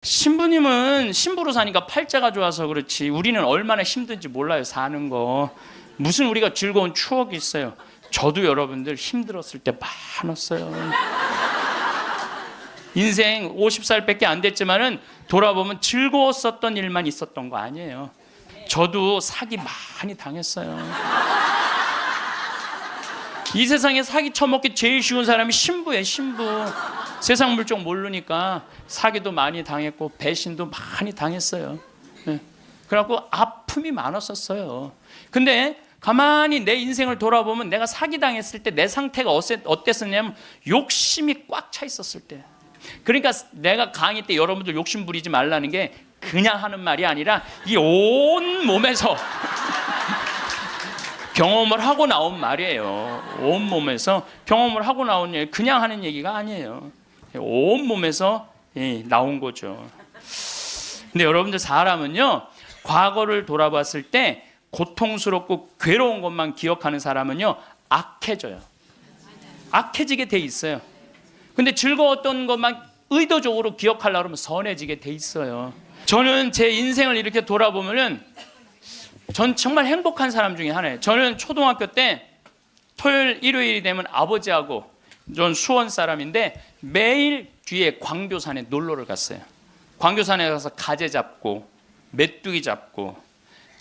신부님은 신부로 사니까 팔자가 좋아서 그렇지 우리는 얼마나 힘든지 몰라요. 사는 거 무슨 우리가 즐거운 추억이 있어요. 저도 여러분들 힘들었을 때 많았어요. 인생 50살밖에 안 됐지만은 돌아보면 즐거웠었던 일만 있었던 거 아니에요. 저도 사기 많이 당했어요. 이 세상에 사기 쳐먹기 제일 쉬운 사람이 신부예요. 신부. 세상 물정 모르니까 사기도 많이 당했고 배신도 많이 당했어요. 그래갖고 아픔이 많았었어요. 근데 가만히 내 인생을 돌아보면 내가 사기당했을 때 내 상태가 어땠었냐면 욕심이 꽉 차 있었을 때. 그러니까 내가 강의 때 여러분들 욕심 부리지 말라는 게 그냥 하는 말이 아니라 이 온 몸에서 경험을 하고 나온 말이에요. 온 몸에서 경험을 하고 나온 얘기, 그냥 하는 얘기가 아니에요. 온 몸에서 나온 거죠. 근데 여러분들 사람은요, 과거를 돌아봤을 때 고통스럽고 괴로운 것만 기억하는 사람은요, 악해져요. 악해지게 돼 있어요. 근데 즐거웠던 것만 의도적으로 기억하려고 하면 선해지게 돼 있어요. 저는 제 인생을 이렇게 돌아보면은 전 정말 행복한 사람 중에 하나예요. 저는 초등학교 때 토요일, 일요일이 되면 아버지하고, 전 수원 사람인데 매일 뒤에 광교산에 놀러를 갔어요. 광교산에 가서 가재 잡고 메뚜기 잡고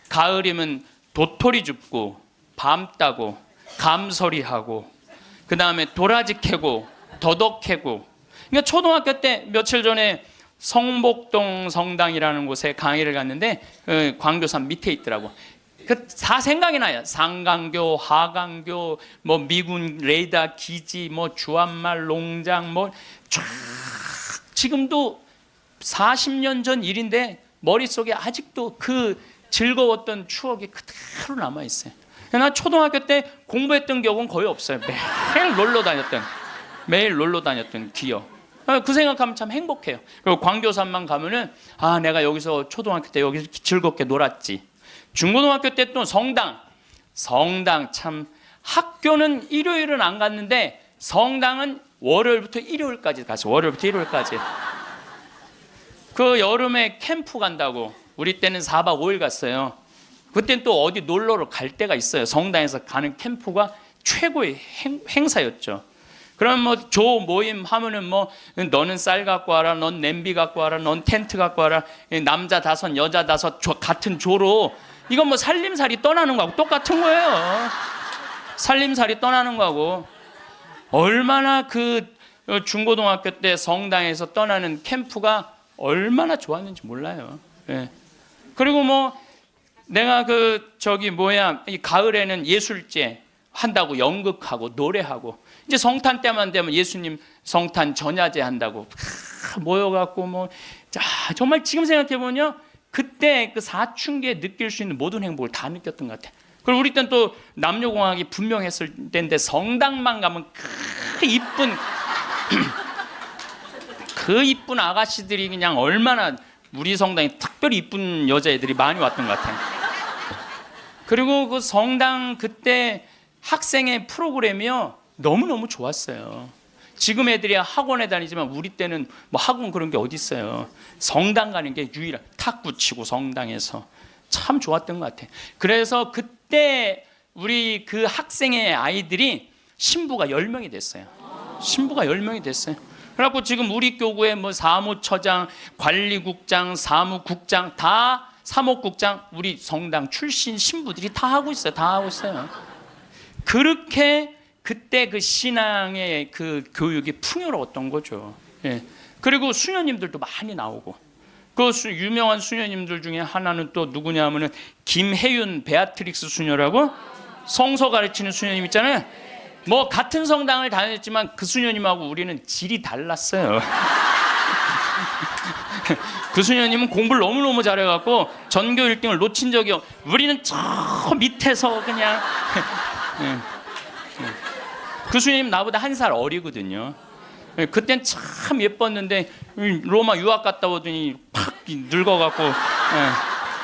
가을이면 도토리 줍고 밤 따고 감서리하고 그 다음에 도라지 캐고 더덕 캐고. 그러니까 초등학교 때 며칠 전에 성복동 성당이라는 곳에 강의를 갔는데 광교산 밑에 있더라고. 다 생각이 나요. 상강교, 하강교, 뭐 미군 레이더 기지, 뭐 주한말 농장, 뭐 쫙 지금도 40년 전 일인데 머릿속에 아직도 그 즐거웠던 추억이 그대로 남아 있어요. 나 초등학교 때 공부했던 기억은 거의 없어요. 매일 놀러 다녔던 기억. 그 생각하면 참 행복해요. 그리고 광교산만 가면은 내가 여기서 초등학교 때 여기서 즐겁게 놀았지. 중고등학교 때 또 성당 참, 학교는 일요일은 안 갔는데 성당은 월요일부터 일요일까지 갔어요. 월요일부터 일요일까지. 그 여름에 캠프 간다고 우리 때는 4박 5일 갔어요. 그때는 또 어디 놀러를 갈 때가 있어요. 성당에서 가는 캠프가 최고의 행사였죠. 그럼 뭐 조 모임 하면은 뭐 너는 쌀 갖고 와라, 넌 냄비 갖고 와라, 넌 텐트 갖고 와라, 남자 5 여자 5 같은 조로. 이건 뭐 살림살이 떠나는 거하고 똑같은 거예요. 살림살이 떠나는 거하고. 얼마나 그 중고등학교 때 성당에서 떠나는 캠프가 얼마나 좋았는지 몰라요. 그리고 뭐 내가 이 가을에는 예술제 한다고 연극하고 노래하고, 이제 성탄 때만 되면 예수님 성탄 전야제 한다고 모여갖고 뭐 정말 지금 생각해보면요, 그때 그 사춘기에 느낄 수 있는 모든 행복을 다 느꼈던 것 같아요. 그리고 우리 때는 또 남녀공학이 분명했을 때인데 성당만 가면 그 이쁜 아가씨들이 그냥 얼마나, 우리 성당에 특별히 이쁜 여자애들이 많이 왔던 것 같아요. 그리고 그 성당 그때 학생의 프로그램이요, 너무너무 좋았어요. 지금 애들이 학원에 다니지만 우리 때는 뭐 학원 그런 게 어디 있어요. 성당 가는 게 유일한, 탁구 치고 성당에서 참 좋았던 것 같아요. 그래서 그때 우리 그 학생의 아이들이 신부가 10명이 됐어요. 신부가 10명이 됐어요. 그래갖고 지금 우리 교구에 뭐 사무처장, 관리국장, 사무국장, 다 사목국장, 우리 성당 출신 신부들이 다 하고 있어요. 다 하고 있어요. 그렇게 그때 그 신앙의 그 교육이 풍요로웠던 거죠. 그리고 수녀님들도 많이 나오고, 그 유명한 수녀님들 중에 하나는 또 누구냐 하면은 김혜윤 베아트릭스 수녀라고, 성서 가르치는 수녀님 있잖아요. 뭐 같은 성당을 다녔지만 그 수녀님하고 우리는 질이 달랐어요. 그 수녀님은 공부를 너무너무 잘해갖고 전교 1등을 놓친 적이 우리는 저 밑에서 그냥 그 수녀님 나보다 1살 어리거든요. 그땐 참 예뻤는데 로마 유학 갔다 오더니 팍 늙어갖고.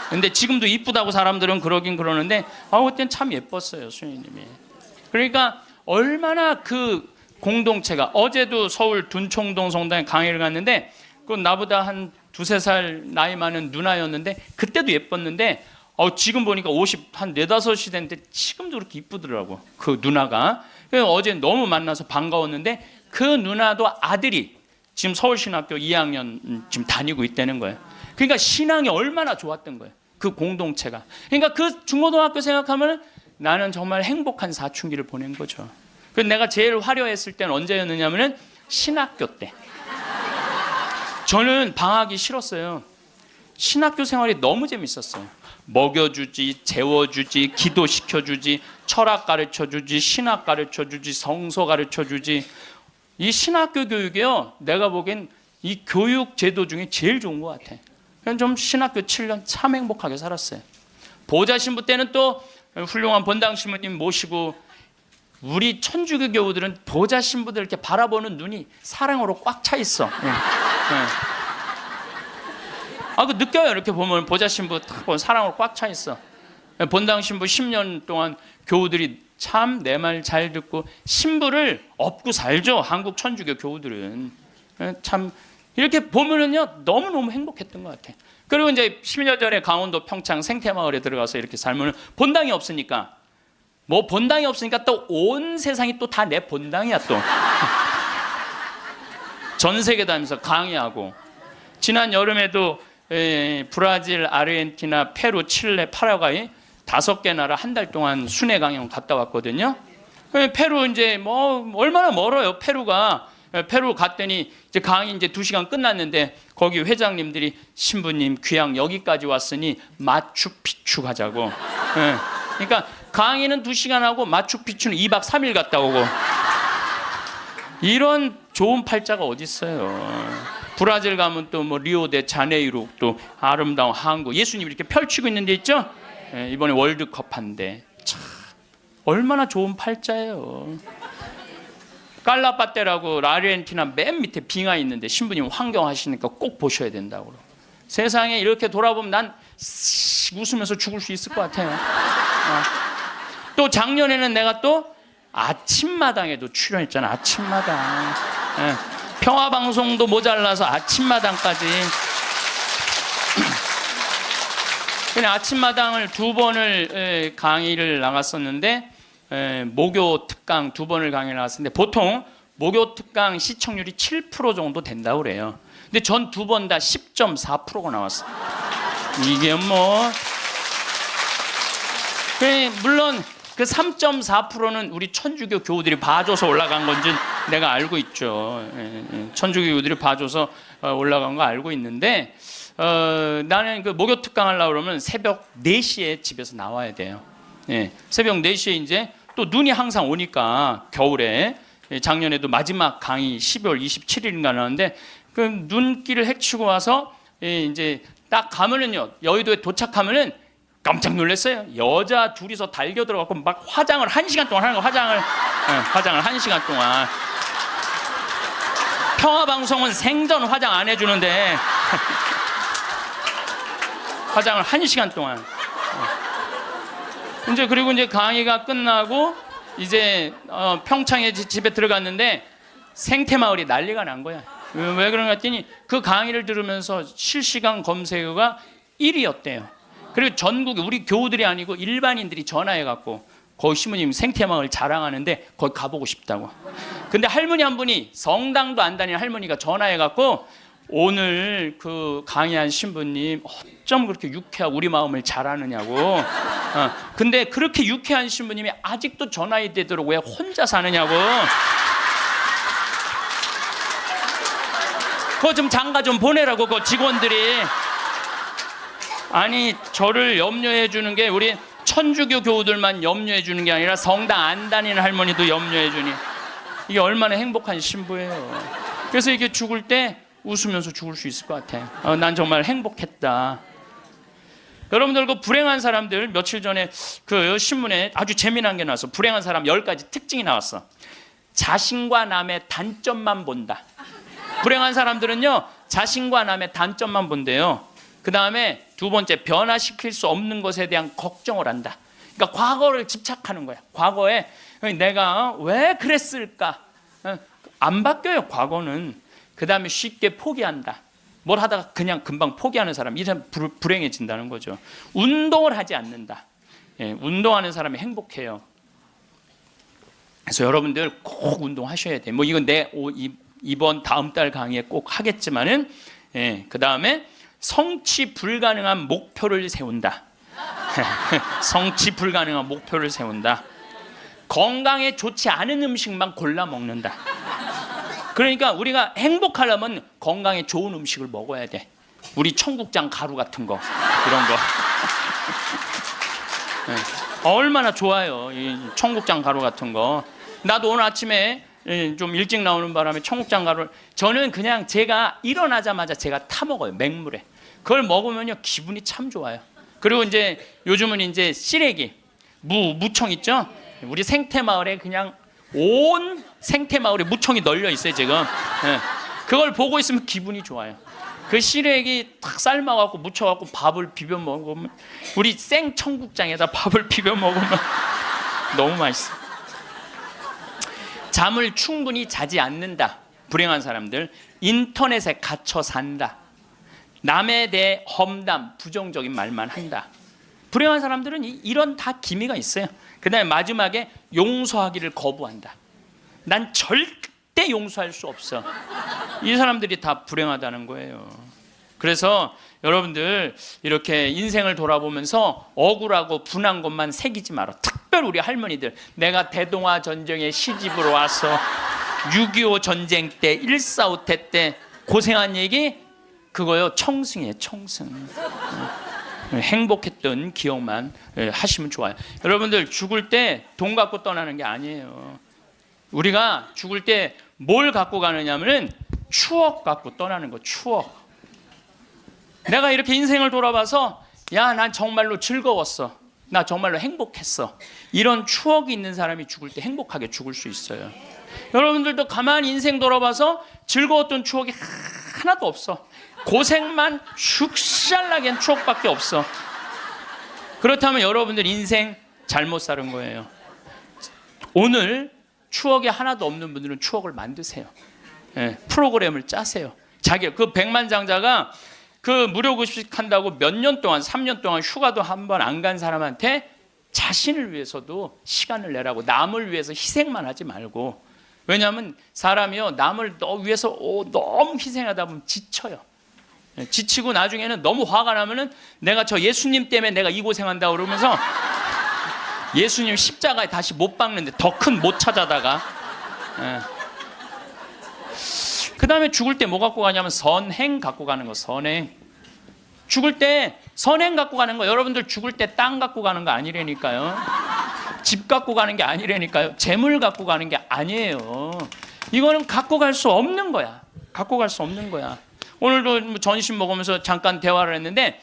근데 지금도 이쁘다고 사람들은 그러긴 그러는데 그땐 참 예뻤어요, 수녀님이. 그러니까 얼마나 그 공동체가, 어제도 서울 둔총동 성당에 강의를 갔는데 그 나보다 한 두세 살 나이 많은 누나였는데 그때도 예뻤는데 지금 보니까 50, 한 4, 5이 됐는데 지금도 그렇게 이쁘더라고. 그 누나가. 어제 너무 만나서 반가웠는데 그 누나도 아들이 지금 서울신학교 2학년 지금 다니고 있다는 거예요. 그러니까 신앙이 얼마나 좋았던 거예요. 그 공동체가. 그러니까 그 중고등학교 생각하면 나는 정말 행복한 사춘기를 보낸 거죠. 그래서 내가 제일 화려했을 때는 언제였느냐면은 신학교 때. 저는 방학이 싫었어요. 신학교 생활이 너무 재밌었어요. 먹여주지, 재워주지, 기도시켜주지, 철학 가르쳐주지, 신학 가르쳐주지, 성서 가르쳐주지. 이 신학교 교육이요, 내가 보기엔 이 교육 제도 중에 제일 좋은 것 같아. 그냥 좀 신학교 7년 참 행복하게 살았어요. 보좌 신부 때는 또 훌륭한 본당 신부님 모시고 우리 천주교 교우들은 보좌 신부들 이렇게 바라보는 눈이 사랑으로 꽉 차 있어. 그 느껴요. 이렇게 보면 보좌 신부 딱 보면 사랑으로 꽉 차 있어. 본당 신부 10년 동안 교우들이 참 내 말 잘 듣고 신부를 업고 살죠. 한국 천주교 교우들은 참 이렇게 보면은요 너무너무 행복했던 것 같아. 그리고 이제 10년 전에 강원도 평창 생태마을에 들어가서 이렇게 살면 본당이 없으니까 본당이 없으니까 또 온 세상이 또 다 내 본당이야 또. 전 세계 다니면서 강의하고 지난 여름에도 브라질, 아르헨티나, 페루, 칠레, 파라과이 5개 나라 한 달 동안 순회 강연 갔다 왔거든요. 페루 이제 얼마나 멀어요. 페루 갔더니 이제 강의 이제 2시간 끝났는데 거기 회장님들이 신부님 귀양 여기까지 왔으니 마추픽추 가자고. 그러니까 강의는 2시간 하고 마추픽추는 2박 3일 갔다 오고. 이런 좋은 팔자가 어디 있어요. 브라질 가면 또 리오데 자네이루 또 아름다운 항구 예수님이 이렇게 펼치고 있는 데 있죠. 이번에 월드컵 한데 참 얼마나 좋은 팔자예요. 깔라파테라고 아르헨티나 맨 밑에 빙하 있는데 신부님 환경하시니까 꼭 보셔야 된다고. 세상에 이렇게 돌아보면 난 웃으면서 죽을 수 있을 것 같아요. 또 작년에는 내가 또 아침마당에도 출연했잖아. 아침마당. 평화방송도 모자라서 아침마당까지. 그냥 아침마당을 2번을 강의를 나갔었는데 목요 특강 2번을 강의를 나갔었는데 보통 목요 특강 시청률이 7% 정도 된다고 그래요. 근데 전 2번 다 10.4%가 나왔어요. 이게 물론 그 3.4%는 우리 천주교 교우들이 봐줘서 올라간 건지 내가 알고 있죠. 천주교 교우들이 봐줘서 올라간 거 알고 있는데 나는 그 목요 특강 하려고 그러면 새벽 4시에 집에서 나와야 돼요. 새벽 4시에 이제 또 눈이 항상 오니까 겨울에 작년에도 마지막 강의 12월 27일인가 나왔는데 그 눈길을 헤치고 와서 이제 딱 가면은요 여의도에 도착하면은 깜짝 놀랐어요. 여자 둘이서 달겨 들어가고 막 화장을 1시간 동안 하는 거. 화장을 1시간 동안. 평화방송은 생전 화장 안 해주는데 화장을 1시간 동안. 그리고 이제 강의가 끝나고 이제 평창에 집에 들어갔는데 생태마을이 난리가 난 거야. 왜 그런가 했더니 그 강의를 들으면서 실시간 검색어가 1위였대요. 그리고 전국에 우리 교우들이 아니고 일반인들이 전화해갖고 거기 신부님 생태마을 자랑하는데 거기 가보고 싶다고. 근데 할머니 한 분이 성당도 안 다니는 할머니가 전화해갖고 오늘 그 강의한 신부님 어쩜 그렇게 유쾌하고 우리 마음을 잘 아느냐고. 근데 그렇게 유쾌한 신부님이 아직도 전화해 되도록 왜 혼자 사느냐고. 그거 좀 장가 좀 보내라고 그 직원들이. 아니 저를 염려해 주는 게 우리 천주교 교우들만 염려해 주는 게 아니라 성당 안 다니는 할머니도 염려해 주니 이게 얼마나 행복한 신부예요. 그래서 이게 죽을 때 웃으면서 죽을 수 있을 것 같아. 난 정말 행복했다. 여러분들 그 불행한 사람들 며칠 전에 그 신문에 아주 재미난 게 나왔어. 불행한 사람 10가지 특징이 나왔어. 자신과 남의 단점만 본다. 불행한 사람들은요 자신과 남의 단점만 본대요. 그 다음에 2번째 변화시킬 수 없는 것에 대한 걱정을 한다. 그러니까 과거를 집착하는 거야. 과거에 내가 왜 그랬을까? 안 바뀌어요 과거는. 그 다음에 쉽게 포기한다. 뭘 하다가 그냥 금방 포기하는 사람, 이 사람 불행해진다는 거죠. 운동을 하지 않는다. 예, 운동하는 사람이 행복해요. 그래서 여러분들 꼭 운동하셔야 돼요. 뭐 이건 이번 다음 달 강의에 꼭 하겠지만은, 예, 그 다음에 성취 불가능한 목표를 세운다. 성취 불가능한 목표를 세운다. 건강에 좋지 않은 음식만 골라 먹는다. 그러니까 우리가 행복하려면 건강에 좋은 음식을 먹어야 돼. 우리 청국장 가루 같은 거, 이런 거. 네. 얼마나 좋아요, 이 청국장 가루 같은 거. 나도 오늘 아침에 좀 일찍 나오는 바람에 청국장 가루를, 저는 그냥 제가 일어나자마자 제가 타 먹어요, 맹물에. 그걸 먹으면요 기분이 참 좋아요. 그리고 이제 요즘은 이제 시래기, 무청 있죠? 우리 생태마을에 그냥 온 생태마을에 무청이 널려 있어요 지금. 네. 그걸 보고 있으면 기분이 좋아요. 그 시래기 탁 삶아갖고 무쳐갖고 밥을 비벼 먹으면, 우리 생청국장에다 밥을 비벼 먹으면 너무 맛있어. 잠을 충분히 자지 않는다. 불행한 사람들. 인터넷에 갇혀 산다. 남에 대해 험담, 부정적인 말만 한다. 불행한 사람들은 이런 다 기미가 있어요. 그 다음에 마지막에 용서하기를 거부한다. 난 절대 용서할 수 없어. 이 사람들이 다 불행하다는 거예요. 그래서 여러분들 이렇게 인생을 돌아보면서 억울하고 분한 것만 새기지 마라. 특별히 우리 할머니들, 내가 대동아 전쟁에 시집으로 와서 6.25 전쟁 때 1.4.5태 때 고생한 얘기, 그거요 청승이에요, 청승. 행복했던 기억만 하시면 좋아요. 여러분들 죽을 때 돈 갖고 떠나는 게 아니에요. 우리가 죽을 때 뭘 갖고 가느냐면은 추억 갖고 떠나는 거. 추억. 내가 이렇게 인생을 돌아봐서, 야, 난 정말로 즐거웠어, 나 정말로 행복했어, 이런 추억이 있는 사람이 죽을 때 행복하게 죽을 수 있어요. 여러분들도 가만히 인생 돌아봐서 즐거웠던 추억이 하나도 없어. 고생만 슉샬나게 한 추억밖에 없어. 그렇다면 여러분들 인생 잘못 사는 거예요. 오늘 추억이 하나도 없는 분들은 추억을 만드세요. 예, 프로그램을 짜세요. 자기 그 백만장자가 그 무료급식 한다고 몇 년 동안, 3년 동안 휴가도 한 번 안 간 사람한테 자신을 위해서도 시간을 내라고, 남을 위해서 희생만 하지 말고. 왜냐하면 사람이요 남을 위해서 너무 희생하다 보면 지쳐요. 지치고 나중에는 너무 화가 나면은 내가 저 예수님 때문에 내가 이 고생한다 그러면서 예수님 십자가에 다시 못 박는데 더 큰 못 찾아다가. 그 다음에 죽을 때 뭐 갖고 가냐면 선행 갖고 가는 거. 선행. 죽을 때 선행 갖고 가는 거. 여러분들 죽을 때 땅 갖고 가는 거 아니라니까요. 집 갖고 가는 게 아니라니까요. 재물 갖고 가는 게 아니에요. 이거는 갖고 갈 수 없는 거야. 갖고 갈 수 없는 거야. 오늘도 전심 먹으면서 잠깐 대화를 했는데,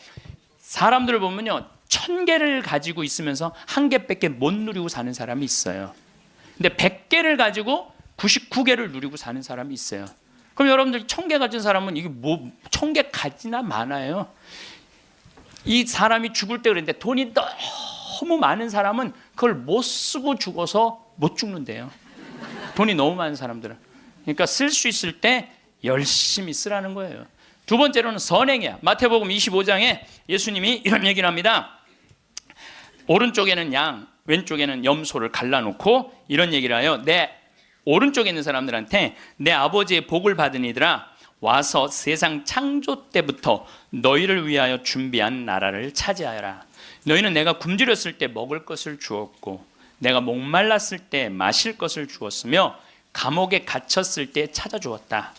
사람들을 보면요 1000개를 가지고 있으면서 1개밖에 못 누리고 사는 사람이 있어요. 근데 100개를 가지고 99개를 누리고 사는 사람이 있어요. 그럼 여러분들 1000개 가진 사람은 이게 뭐 1000개 가지나 많아요. 이 사람이 죽을 때 그랬는데 돈이 너무 많은 사람은 그걸 못 쓰고 죽어서 못 죽는데요. 돈이 너무 많은 사람들은. 그러니까 쓸 수 있을 때 열심히 쓰라는 거예요. 두 번째로는 선행이야. 마태복음 25장에 예수님이 이런 얘기를 합니다. 오른쪽에는 양, 왼쪽에는 염소를 갈라놓고 이런 얘기를 해요. 내 오른쪽에 있는 사람들한테, 내 아버지의 복을 받은 이들아, 와서 세상 창조 때부터 너희를 위하여 준비한 나라를 차지하여라. 너희는 내가 굶주렸을 때 먹을 것을 주었고, 내가 목말랐을 때 마실 것을 주었으며, 감옥에 갇혔을 때 찾아주었다.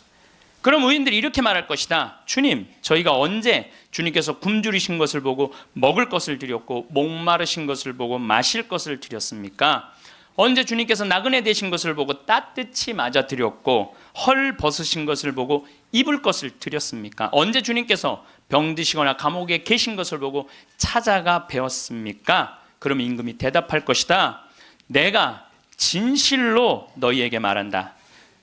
그럼 의인들이 이렇게 말할 것이다. 주님, 저희가 언제 주님께서 굶주리신 것을 보고 먹을 것을 드렸고 목마르신 것을 보고 마실 것을 드렸습니까? 언제 주님께서 나그네 되신 것을 보고 따뜻히 맞아 드렸고 헐 벗으신 것을 보고 입을 것을 드렸습니까? 언제 주님께서 병드시거나 감옥에 계신 것을 보고 찾아가 배웠습니까? 그럼 임금이 대답할 것이다. 내가 진실로 너희에게 말한다.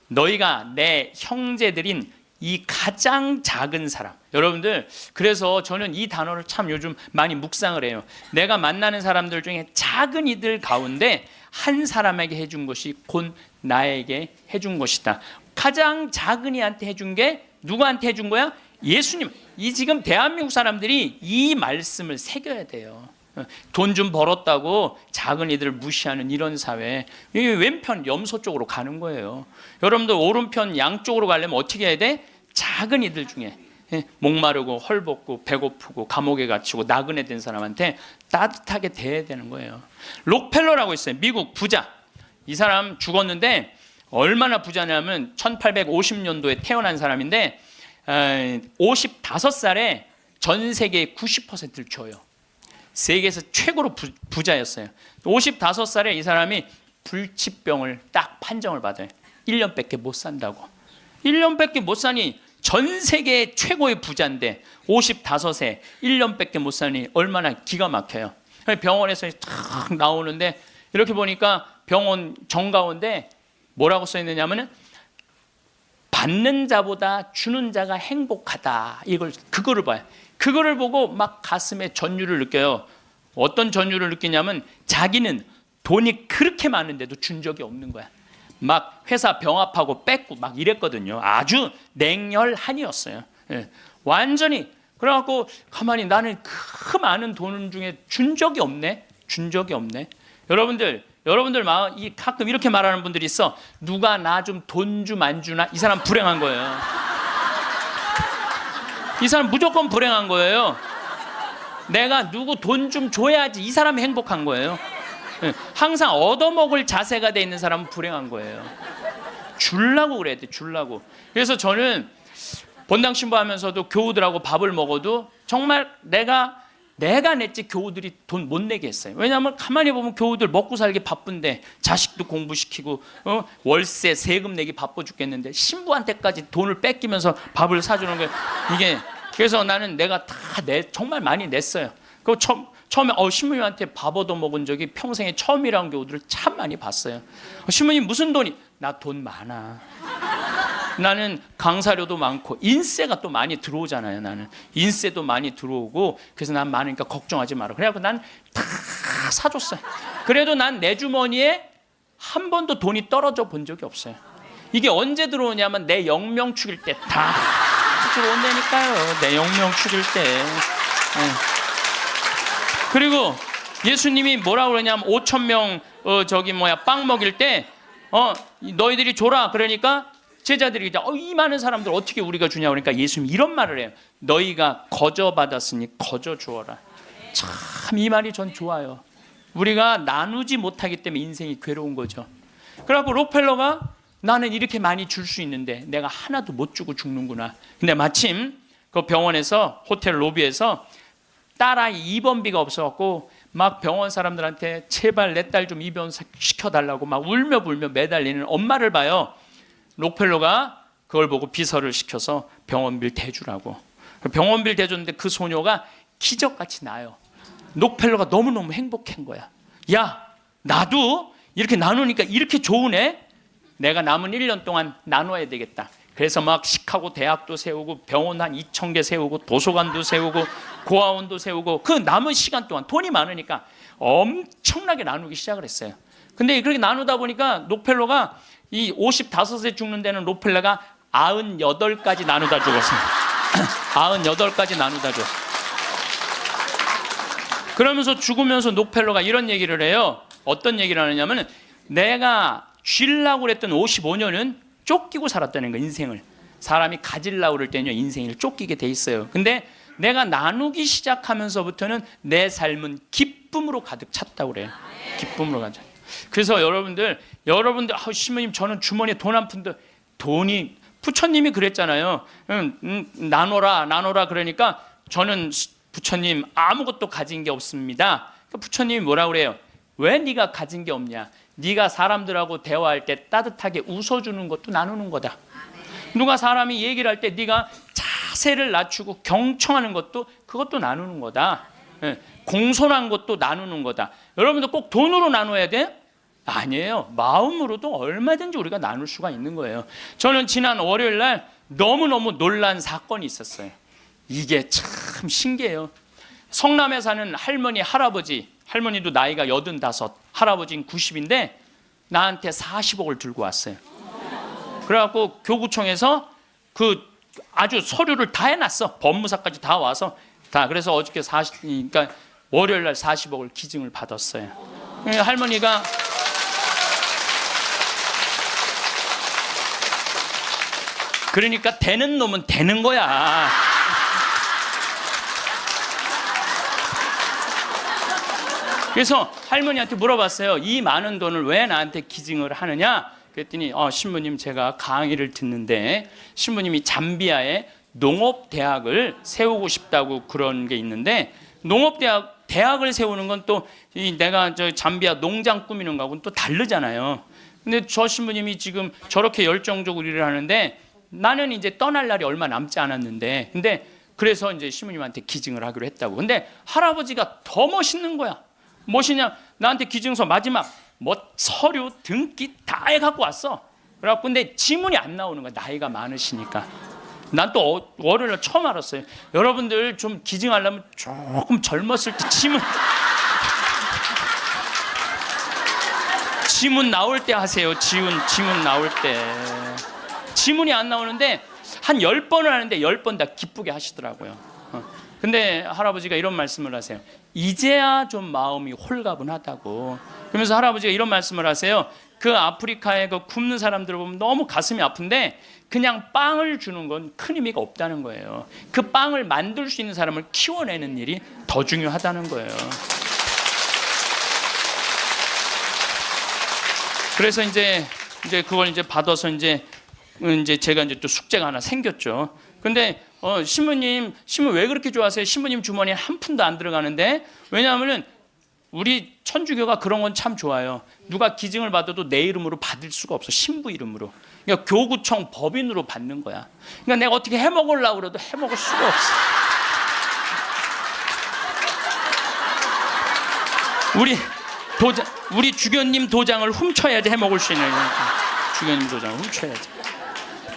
너희가 내 형제들인 이 가장 작은 사람. 여러분들, 그래서 저는 이 단어를 참 요즘 많이 묵상을 해요. 내가 만나는 사람들 중에 작은 이들 가운데 한 사람에게 해준 것이 곧 나에게 해준 것이다. 가장 작은 이한테 해준 게 누구한테 해준 거야? 예수님, 이 지금 대한민국 사람들이 이 말씀을 새겨야 돼요. 돈 좀 벌었다고 작은 이들을 무시하는 이런 사회, 이 왼편 염소 쪽으로 가는 거예요. 여러분들 오른편 양쪽으로 가려면 어떻게 해야 돼? 작은 이들 중에 목마르고 헐벗고 배고프고 감옥에 갇히고 나그네 된 사람한테 따뜻하게 대해야 되는 거예요. 록펠러라고 있어요. 미국 부자. 이 사람 죽었는데 얼마나 부자냐면 1850년도에 태어난 사람인데 55살에 전 세계의 90%를 줘요. 세계에서 최고로 부자였어요. 55살에 이 사람이 불치병을 딱 판정을 받아요. 1년밖에 못 산다고. 1년밖에 못 사니 전 세계 최고의 부자인데 55세 1년밖에 못 사니 얼마나 기가 막혀요. 병원에서 탁 나오는데 이렇게 보니까 병원 정가운데 뭐라고 써 있느냐면은 받는 자보다 주는 자가 행복하다. 그거를 봐요. 그거를 보고 막 가슴에 전율을 느껴요. 어떤 전율을 느끼냐면 자기는 돈이 그렇게 많은데도 준 적이 없는 거야. 막 회사 병합하고 뺏고 막 이랬거든요. 아주 냉혈한이었어요. 완전히. 그래갖고 가만히 나는 그 많은 돈 중에 준 적이 없네. 여러분들 가끔 이렇게 말하는 분들이 있어. 누가 나 좀 돈 좀 안 주나? 이 사람 불행한 거예요. 이 사람 무조건 불행한 거예요. 내가 누구 돈 좀 줘야지. 이 사람이 행복한 거예요. 항상 얻어먹을 자세가 돼 있는 사람은 불행한 거예요. 주려고 그래야 돼. 주려고. 그래서 저는 본당 신부하면서도 교우들하고 밥을 먹어도 정말 내가 냈지 교우들이 돈 못 내게 했어요. 왜냐하면 가만히 보면 교우들 먹고 살기 바쁜데 자식도 공부시키고 월세 세금 내기 바빠 죽겠는데 신부한테까지 돈을 뺏기면서 밥을 사주는 거예요. 이게 그래서 나는 내가 다 정말 많이 냈어요. 그 처음에 신부님한테 밥 얻어 먹은 적이 평생에 처음이라는 교우들을 참 많이 봤어요. 신부님 무슨 돈이? 나 돈 많아. 나는 강사료도 많고 인세가 또 많이 들어오잖아요. 나는 인세도 많이 들어오고 그래서 난 많으니까 걱정하지 마라. 그래갖고 난 다 사줬어요. 그래도 난 내 주머니에 한 번도 돈이 떨어져 본 적이 없어요. 이게 언제 들어오냐면 내 영명 축일 때 다 들어온다니까요. 내 영명 축일 때. 그리고 예수님이 뭐라고 그러냐면 5,000명 빵 먹일 때 너희들이 줘라. 그러니까 제자들이 이 많은 사람들 어떻게 우리가 주냐 그러니까 예수님이 이런 말을 해요. 너희가 거저 받았으니 거저 주어라. 참 이 말이 전 좋아요. 우리가 나누지 못하기 때문에 인생이 괴로운 거죠. 그래갖고 록펠러가 나는 이렇게 많이 줄 수 있는데 내가 하나도 못 주고 죽는구나. 근데 마침 그 병원에서 호텔 로비에서 딸아이 입원비가 없어갖고 막 병원 사람들한테 제발 내 딸 좀 입원 시켜달라고 막 울며 불며 매달리는 엄마를 봐요. 록펠러가 그걸 보고 비서를 시켜서 병원비를 대주라고. 병원비를 대줬는데 그 소녀가 기적같이 나요. 록펠러가 너무너무 행복한 거야. 야, 나도 이렇게 나누니까 이렇게 좋으네. 내가 남은 1년 동안 나눠야 되겠다. 그래서 막 시카고 대학도 세우고 병원 한 2,000개 세우고 도서관도 세우고 고아원도 세우고 그 남은 시간 동안 돈이 많으니까 엄청나게 나누기 시작을 했어요. 근데 그렇게 나누다 보니까 록펠러가 이 55세 죽는 데는 록펠러가 98까지 나누다 죽었습니다. 98까지 나누다 죽었어요. 그러면서 죽으면서 록펠러가 이런 얘기를 해요. 어떤 얘기를 하느냐면 내가 쥐려고 그랬던 55년은 쫓기고 살았다는 거예요. 인생을. 사람이 가지려고 그럴 때는요 인생을 쫓기게 돼 있어요. 근데 내가 나누기 시작하면서부터는 내 삶은 기쁨으로 가득 찼다고 그래요. 기쁨으로 가득. 그래서 여러분들 신부님 저는 주머니에 돈 한 푼도 돈이 부처님이 그랬잖아요. 나눠라 그러니까 저는 부처님 아무것도 가진 게 없습니다. 부처님이 뭐라고 그래요? 왜 네가 가진 게 없냐? 네가 사람들하고 대화할 때 따뜻하게 웃어주는 것도 나누는 거다. 누가 사람이 얘기를 할 때 네가 자세를 낮추고 경청하는 것도 그것도 나누는 거다. 공손한 것도 나누는 거다. 여러분들 꼭 돈으로 나눠야 돼? 아니에요. 마음으로도 얼마든지 우리가 나눌 수가 있는 거예요. 저는 지난 월요일 날 너무너무 놀란 사건이 있었어요. 이게 참 신기해요. 성남에 사는 할머니도 나이가 85, 할아버지는 90인데 나한테 40억을 들고 왔어요. 그래갖고 교구청에서 그 아주 서류를 다 해놨어. 법무사까지 다 와서 다. 그래서 어저께 그러니까 월요일 날 40억을 기증을 받았어요. 할머니가 그러니까 되는 놈은 되는 거야. 그래서 할머니한테 물어봤어요. 이 많은 돈을 왜 나한테 기증을 하느냐? 그랬더니 신부님, 제가 강의를 듣는데 신부님이 잠비아에 농업대학을 세우고 싶다고 그런 게 있는데, 대학을 세우는 건 또 내가 저 잠비아 농장 꾸미는 거하고는 또 다르잖아요. 근데 저 신부님이 지금 저렇게 열정적으로 일을 하는데 나는 이제 떠날 날이 얼마 남지 않았는데, 근데 그래서 이제 신부님한테 기증을 하기로 했다고. 근데 할아버지가 더 멋있는 거야. 무엇이냐? 나한테 기증서 마지막 서류 등기 다 해갖고 왔어. 그래갖고 근데 지문이 안 나오는 거야. 나이가 많으시니까. 난 또 월요일날 처음 알았어요. 여러분들 좀 기증하려면 조금 젊었을 때 지문 나올 때 하세요. 지문 나올 때. 지문이 안 나오는데 한 10번을 하는데 10번 다 기쁘게 하시더라고요. 근데 할아버지가 이런 말씀을 하세요. 이제야 좀 마음이 홀가분하다고. 그러면서 할아버지가 이런 말씀을 하세요. 그 아프리카에 그 굶는 사람들을 보면 너무 가슴이 아픈데 그냥 빵을 주는 건 큰 의미가 없다는 거예요. 그 빵을 만들 수 있는 사람을 키워내는 일이 더 중요하다는 거예요. 그래서 이제 그걸 이제 받아서 이제 제가 이제 또 숙제가 하나 생겼죠. 근데 신부님 왜 그렇게 좋아하세요? 신부님 주머니에 한 푼도 안 들어가는데. 왜냐하면은 우리 천주교가 그런 건 참 좋아요. 누가 기증을 받아도 내 이름으로 받을 수가 없어. 신부 이름으로. 그러니까 교구청 법인으로 받는 거야. 그러니까 내가 어떻게 해먹으려고 그래도 해먹을 수가 없어. 우리 주교님 도장을 훔쳐야지 해먹을 수 있는 거니까. 주교님 도장을 훔쳐야지.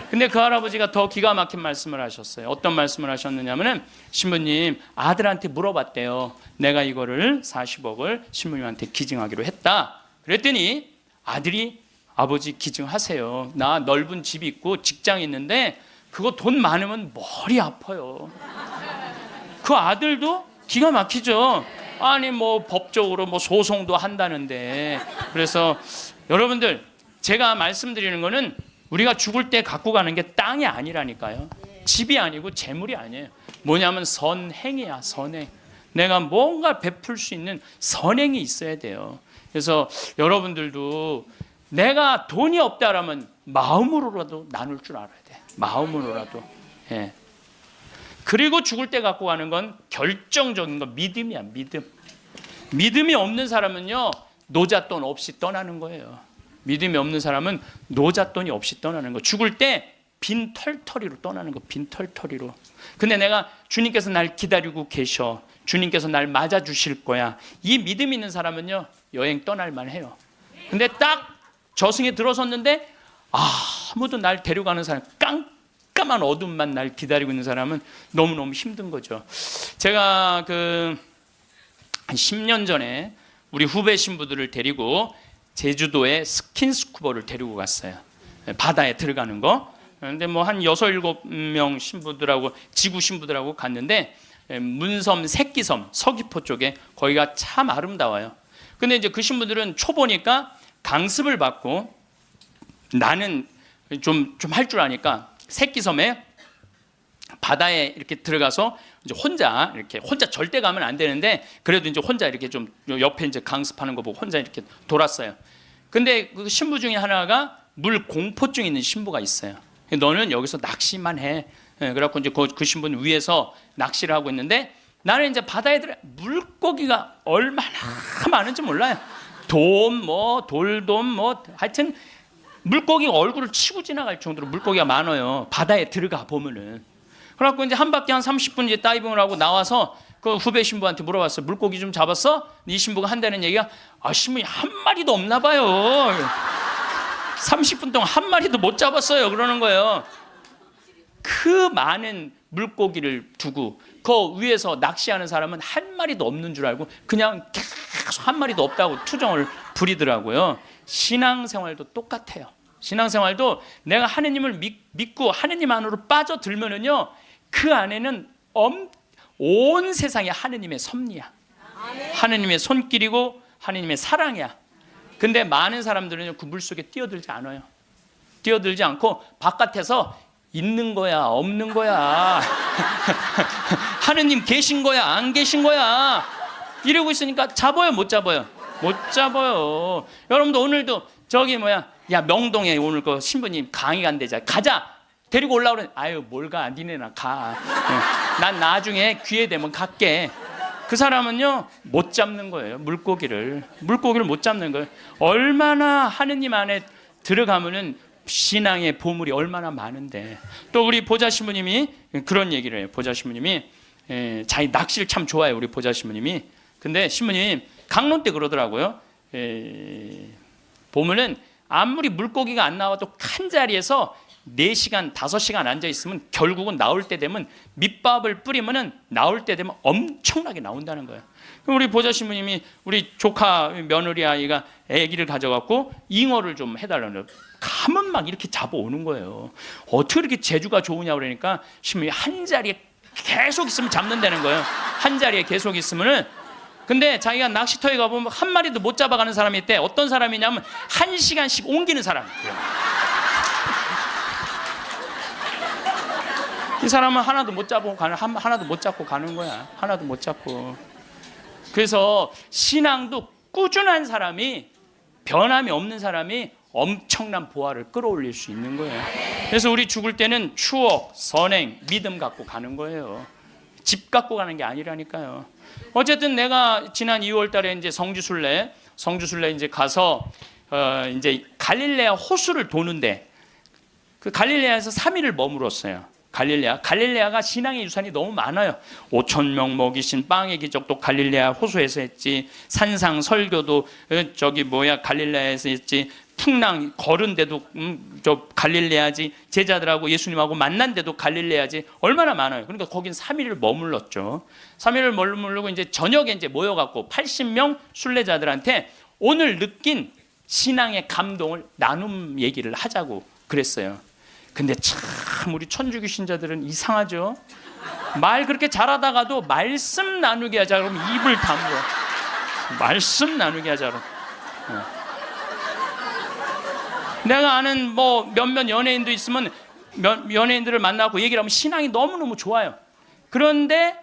근데 그 할아버지가 더 기가 막힌 말씀을 하셨어요. 어떤 말씀을 하셨느냐면은, 신부님 아들한테 물어봤대요. 내가 이거를 40억을 신부님한테 기증하기로 했다. 그랬더니 아들이, 아버지 기증하세요. 나 넓은 집이 있고 직장이 있는데 그거 돈 많으면 머리 아파요. 그 아들도 기가 막히죠. 아니 뭐 법적으로 뭐 소송도 한다는데. 그래서 여러분들, 제가 말씀드리는 거는 우리가 죽을 때 갖고 가는 게 땅이 아니라니까요. 집이 아니고 재물이 아니에요. 뭐냐면 선행이야. 선행. 내가 뭔가 베풀 수 있는 선행이 있어야 돼요. 그래서 여러분들도 내가 돈이 없다라면 마음으로라도 나눌 줄 알아야 돼. 마음으로라도. 예. 그리고 죽을 때 갖고 가는 건 결정적인 건 믿음이야. 믿음이 없는 사람은요, 노잣돈 없이 떠나는 거예요. 믿음이 없는 사람은 노잣돈이 없이 떠나는 거. 죽을 때 빈털터리로 떠나는 거. 빈털터리로. 근데 내가 주님께서 날 기다리고 계셔. 주님께서 날 맞아주실 거야. 이 믿음 있는 사람은요, 여행 떠날 만해요. 근데 딱 저승에 들어섰는데 아무도 날 데려가는 사람, 깜깜한 어둠만 날 기다리고 있는 사람은 너무너무 힘든 거죠. 제가 한 10년 전에 우리 후배 신부들을 데리고 제주도에 스킨스쿠버를 데리고 갔어요. 바다에 들어가는 거. 근데 뭐 한 6, 7명 신부들하고, 지구 신부들하고 갔는데, 문섬, 새끼섬, 서귀포 쪽에, 거기가 참 아름다워요. 근데 이제 그 신부들은 초보니까 강습을 받고, 나는 좀 할 줄 아니까 새끼섬에 바다에 이렇게 들어가서 이제 혼자 절대 가면 안 되는데, 그래도 이제 혼자 이렇게 좀 옆에 이제 강습하는 거 보고 혼자 이렇게 돌았어요. 근데 그 신부 중에 하나가 물 공포증 있는 신부가 있어요. 너는 여기서 낚시만 해. 그래갖고 이제 그 신부는 위에서 낚시를 하고 있는데, 나는 이제 바다에 들어 물고기가 얼마나 많은지 몰라요. 돌돔 하여튼 물고기가 얼굴을 치고 지나갈 정도로 물고기가 많아요. 바다에 들어가 보면은. 그래갖고 이제 한 바퀴 한 30분 이제 다이빙을 하고 나와서 그 후배 신부한테 물어봤어요. 물고기 좀 잡았어? 이 신부가 한다는 얘기가, 신부님 한 마리도 없나 봐요. 30분 동안 한 마리도 못 잡았어요. 그러는 거예요. 그 많은 물고기를 두고 그 위에서 낚시하는 사람은 한 마리도 없는 줄 알고 그냥 계속 한 마리도 없다고 투정을 부리더라고요. 신앙생활도 똑같아요. 신앙생활도 내가 하느님을 믿고 하느님 안으로 빠져들면은요, 그 안에는 온 세상이 하느님의 섭리야. 하느님의 손길이고 하느님의 사랑이야. 근데 많은 사람들은 그 물속에 뛰어들지 않아요. 뛰어들지 않고 바깥에서 있는 거야, 없는 거야, 하느님 계신 거야, 안 계신 거야, 이러고 있으니까 잡아요, 못 잡아요? 못 잡아요. 여러분도 오늘도 야 명동에 오늘 그 신부님 강의 간대자, 가자, 데리고 올라오래. 아유 뭘 가, 니네나 가. 난 나중에 기회 되면 갈게. 그 사람은요 못 잡는 거예요. 물고기를 못 잡는 거예요. 얼마나 하느님 안에 들어가면은 신앙의 보물이 얼마나 많은데. 또 우리 보좌 신부님이 그런 얘기를 해요. 보좌 신부님이 자기 낚시를 참 좋아해요. 우리 보좌 신부님이. 근데 신부님 강론 때 그러더라고요. 보면은 아무리 물고기가 안 나와도 한 자리에서 4시간, 5시간 앉아있으면 결국은 나올 때 되면 밑밥을 뿌리면은 나올 때 되면 엄청나게 나온다는 거예요. 우리 보좌 신부님이 우리 조카 며느리 아이가 아기를 가져갖고 잉어를 좀 해달라는 거예요. 가면 막 이렇게 잡아오는 거예요. 어떻게 이렇게 재주가 좋으냐 그러니까 신부님이 한 자리에 계속 있으면 잡는다는 거예요. 한 자리에 계속 있으면은. 근데 자기가 낚시터에 가보면 한 마리도 못 잡아가는 사람이 있대. 어떤 사람이냐면 1시간씩 옮기는 사람이에요. 이 사람은 하나도 못 잡고 가는 거야. 하나도 못 잡고. 그래서 신앙도 꾸준한 사람이, 변함이 없는 사람이 엄청난 보화를 끌어올릴 수 있는 거예요. 그래서 우리 죽을 때는 추억, 선행, 믿음 갖고 가는 거예요. 집 갖고 가는 게 아니라니까요. 어쨌든 내가 지난 2월 달에 이제 성주순례 이제 가서 이제 갈릴레아 호수를 도는데, 그 갈릴레아에서 3일을 머물었어요. 갈릴레아가 신앙의 유산이 너무 많아요. 5,000명 먹이신 빵의 기적도 갈릴레아 호수에서 했지. 산상 설교도 갈릴레아에서 했지. 풍랑 걸은 데도 갈릴레아지. 제자들하고 예수님하고 만난 데도 갈릴레아지. 얼마나 많아요. 그러니까 거긴 3일을 머물렀죠. 3일을 머무르고 이제 저녁에 이제 모여갖고 80명 순례자들한테 오늘 느낀 신앙의 감동을 나눔 얘기를 하자고 그랬어요. 근데 참 우리 천주교 신자들은 이상하죠. 말 그렇게 잘하다가도 말씀 나누게 하자 그러면 입을 다물어. 말씀 나누게 하자 그러면. 내가 아는 뭐 몇몇 연예인도 있으면 연예인들을 만나고 얘기를 하면 신앙이 너무너무 좋아요. 그런데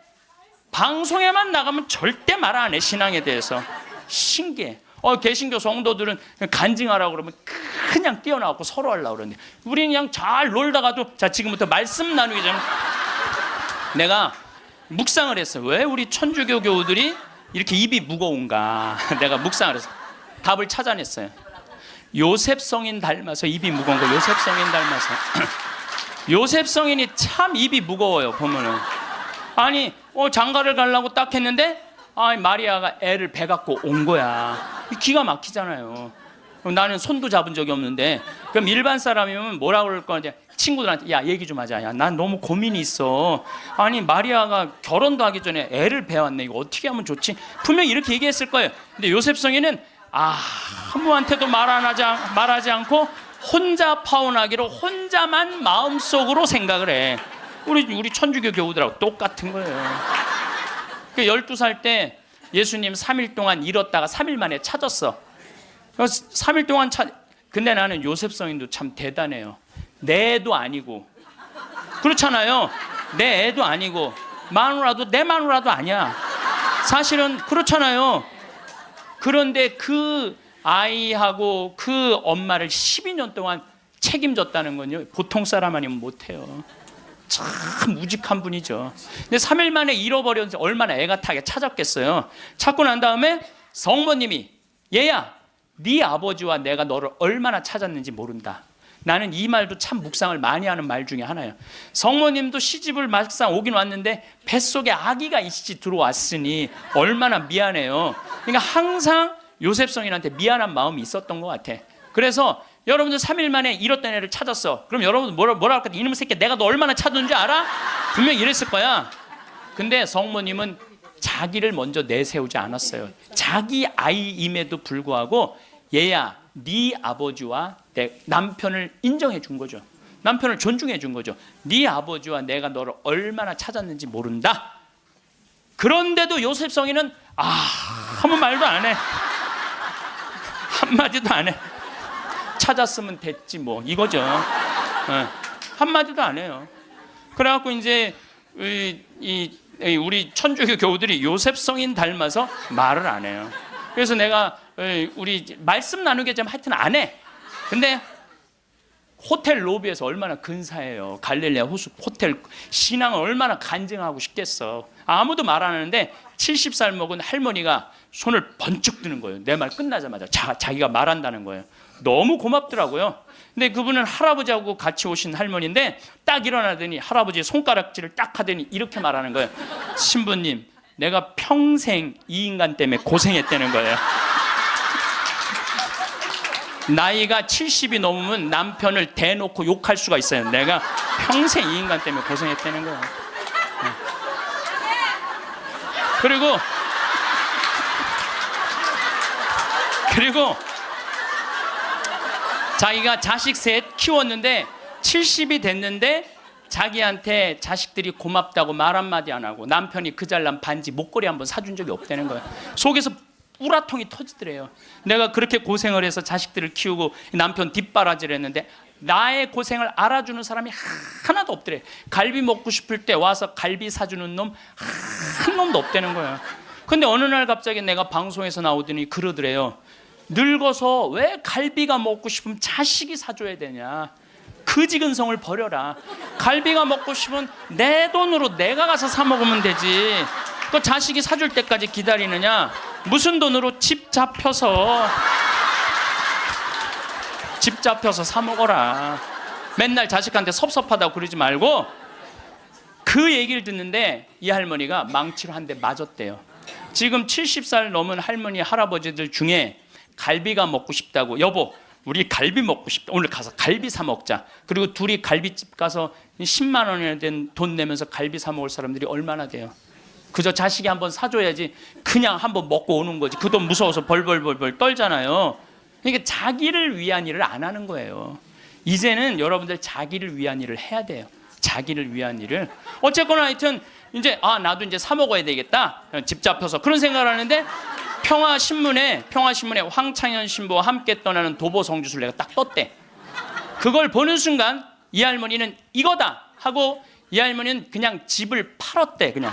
방송에만 나가면 절대 말 안 해. 신앙에 대해서. 신기해. 개신교 성도들은 간증하라고 그러면 그냥 뛰어나가고 서로 하려고 그러는데, 우리는 그냥 잘 놀다가도 자 지금부터 말씀 나누기 전에 내가 묵상을 했어요. 왜 우리 천주교 교우들이 이렇게 입이 무거운가. 내가 묵상을 해서 답을 찾아냈어요. 요셉 성인 닮아서 입이 무거운 거. 요셉 성인 닮아서. 요셉 성인이 참 입이 무거워요. 보면은 아니 장가를 가려고 딱 했는데 마리아가 애를 배 갖고 온 거야. 기가 막히잖아요. 나는 손도 잡은 적이 없는데. 그럼 일반 사람이면 뭐라고 그럴 거냐. 친구들한테 야 얘기 좀 하자. 야 난 너무 고민이 있어. 아니 마리아가 결혼도 하기 전에 애를 배웠네. 이거 어떻게 하면 좋지? 분명히 이렇게 얘기했을 거예요. 근데 요셉 성인은 아무한테도 말하지 않고 혼자 파혼하기로 혼자만 마음속으로 생각을 해. 우리 천주교 교우들하고 똑같은 거예요. 12살 때 예수님 3일 동안 잃었다가 3일 만에 찾았어. 3일 동안 근데 나는 요셉 성인도 참 대단해요. 내 애도 아니고. 그렇잖아요. 내 애도 아니고 내 마누라도 아니야. 사실은 그렇잖아요. 그런데 그 아이하고 그 엄마를 12년 동안 책임졌다는 건요, 보통 사람 아니면 못해요. 참 우직한 분이죠. 근데 3일 만에 잃어버렸는데 얼마나 애가 타게 찾았겠어요. 찾고 난 다음에 성모님이 얘야 네 아버지와 내가 너를 얼마나 찾았는지 모른다. 나는 이 말도 참 묵상을 많이 하는 말 중에 하나예요. 성모님도 시집을 막상 오긴 왔는데 뱃속에 아기가 이씨 들어왔으니 얼마나 미안해요. 그러니까 항상 요셉 성인한테 미안한 마음이 있었던 것 같아. 그래서 여러분들 3일 만에 잃었던 애를 찾았어. 그럼 여러분들 뭐라 할까? 이놈의 새끼 내가 너 얼마나 찾았는지 알아? 분명히 이랬을 거야. 근데 성모님은 자기를 먼저 내세우지 않았어요. 자기 아이임에도 불구하고 얘야 네 아버지와 남편을 인정해 준 거죠. 남편을 존중해 준 거죠. 네 아버지와 내가 너를 얼마나 찾았는지 모른다. 그런데도 요셉 성인은 아무 말도 안 해. 한마디도 안 해. 찾았으면 됐지 뭐 이거죠. 한마디도 안 해요. 그래갖고 이제 우리 천주교 교우들이 요셉 성인 닮아서 말을 안 해요. 그래서 내가 우리 말씀 나누게 좀 하여튼 안 해. 근데 호텔 로비에서 얼마나 근사해요. 갈릴레아 호텔 신앙을 얼마나 간증하고 싶겠어. 아무도 말 안 하는데 70살 먹은 할머니가 손을 번쩍 드는 거예요. 내 말 끝나자마자 자기가 말한다는 거예요. 너무 고맙더라고요. 근데 그분은 할아버지하고 같이 오신 할머니인데 딱 일어나더니 할아버지의 손가락질을 딱 하더니 이렇게 말하는 거예요. 신부님, 내가 평생 이 인간 때문에 고생했다는 거예요. 나이가 70이 넘으면 남편을 대놓고 욕할 수가 있어요. 내가 평생 이 인간 때문에 고생했다는 거예요. 그리고 자기가 자식 셋 키웠는데 70이 됐는데 자기한테 자식들이 고맙다고 말 한마디 안 하고 남편이 그 잘난 반지 목걸이 한번 사준 적이 없다는 거예요. 속에서 우라통이 터지더래요. 내가 그렇게 고생을 해서 자식들을 키우고 남편 뒷바라지를 했는데 나의 고생을 알아주는 사람이 하나도 없더래. 갈비 먹고 싶을 때 와서 갈비 사주는 놈 한 놈도 없다는 거예요. 근데 어느 날 갑자기 내가 방송에서 나오더니 그러더래요. 늙어서 왜 갈비가 먹고 싶으면 자식이 사줘야 되냐. 그지근성을 버려라. 갈비가 먹고 싶으면 내 돈으로 내가 가서 사 먹으면 되지. 그 자식이 사줄 때까지 기다리느냐. 무슨 돈으로 집 잡혀서 사 먹어라. 맨날 자식한테 섭섭하다고 그러지 말고. 그 얘기를 듣는데 이 할머니가 망치로 한 대 맞았대요. 지금 70살 넘은 할머니 할아버지들 중에 갈비가 먹고 싶다고, 여보 우리 갈비 먹고 싶다, 오늘 가서 갈비 사 먹자. 그리고 둘이 갈비집 가서 10만 원이나 된 돈 내면서 갈비 사 먹을 사람들이 얼마나 돼요. 그저 자식이 한번 사줘야지 그냥 한번 먹고 오는 거지. 그 돈 무서워서 벌벌벌벌 떨잖아요. 그러니까 자기를 위한 일을 안 하는 거예요. 이제는 여러분들 자기를 위한 일을 해야 돼요. 자기를 위한 일을. 어쨌거나 하여튼 이제 나도 이제 사 먹어야 되겠다. 집 잡혀서 그런 생각을 하는데 평화신문에 황창현 신부와 함께 떠나는 도보 성주순례가 딱 떴대. 그걸 보는 순간 이 할머니는 이거다 하고 이 할머니는 그냥 집을 팔았대. 그냥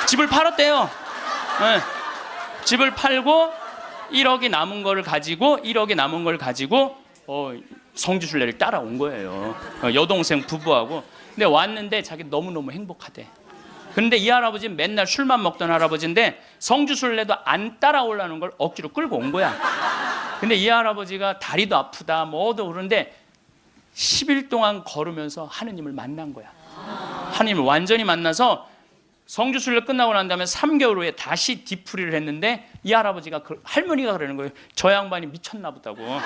집을 팔았대요. 네. 집을 팔고 1억이 남은 걸 가지고 성주순례를 따라온 거예요. 여동생 부부하고. 근데 왔는데 자기 너무너무 행복하대. 그런데 이 할아버지는 맨날 술만 먹던 할아버지인데 성주순례도 안 따라오려는 걸 억지로 끌고 온 거야. 근데 이 할아버지가 다리도 아프다 뭐도 그런데 10일 동안 걸으면서 하느님을 만난 거야. 하느님을 완전히 만나서 성주순례 끝나고 난 다음에 3개월 후에 다시 뒤풀이를 했는데 이 할아버지가 할머니가 그러는 거예요. 저 양반이 미쳤나 보다고.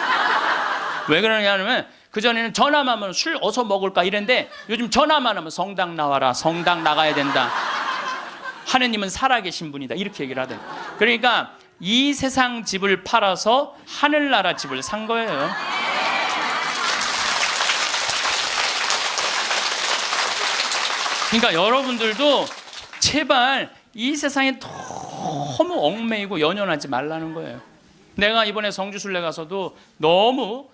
왜 그러냐면 그전에는 전화만 하면 술 어서 먹을까 이랬는데 요즘 전화만 하면 성당 나와라, 성당 나가야 된다, 하느님은 살아계신 분이다 이렇게 얘기를 하더라고요. 그러니까 이 세상 집을 팔아서 하늘나라 집을 산 거예요. 그러니까 여러분들도 제발 이 세상에 너무 얽매이고 연연하지 말라는 거예요. 내가 이번에 성주순례 가서도 너무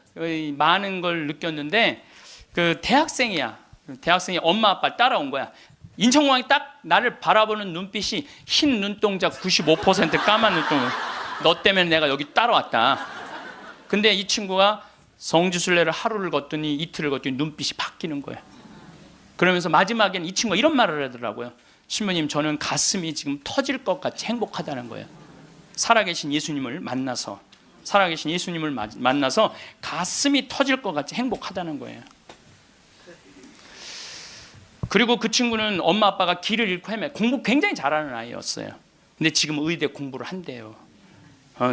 많은 걸 느꼈는데 그 대학생이 엄마 아빠를 따라온 거야. 인천공항이 딱 나를 바라보는 눈빛이 흰 눈동자 95% 까만 눈동자. 너 때문에 내가 여기 따라왔다. 근데 이 친구가 성주순례를 하루를 걷더니 이틀을 걷더니 눈빛이 바뀌는 거야. 그러면서 마지막엔 이 친구가 이런 말을 하더라고요. 신부님, 저는 가슴이 지금 터질 것 같이 행복하다는 거예요. 살아계신 예수님을 만나서 가슴이 터질 것 같이 행복하다는 거예요. 그리고 그 친구는 엄마 아빠가 길을 잃고 공부 굉장히 잘하는 아이였어요. 근데 지금 의대 공부를 한대요.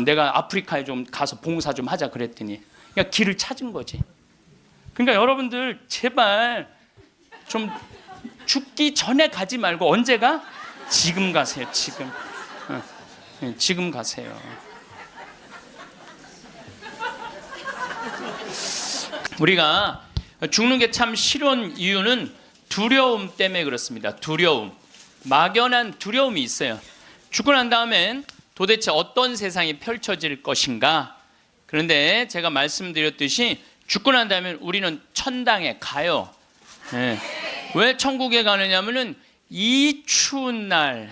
내가 아프리카에 좀 가서 봉사 좀 하자 그랬더니 그러니까 길을 찾은 거지. 그러니까 여러분들 제발 좀 죽기 전에 가지 말고 언제가 지금 가세요. 지금. 지금 가세요. 우리가 죽는 게 참 싫은 이유는 두려움 때문에 그렇습니다. 두려움. 막연한 두려움이 있어요. 죽고 난 다음엔 도대체 어떤 세상이 펼쳐질 것인가? 그런데 제가 말씀드렸듯이 죽고 난 다음에 우리는 천당에 가요. 네. 왜 천국에 가느냐면은 이 추운 날,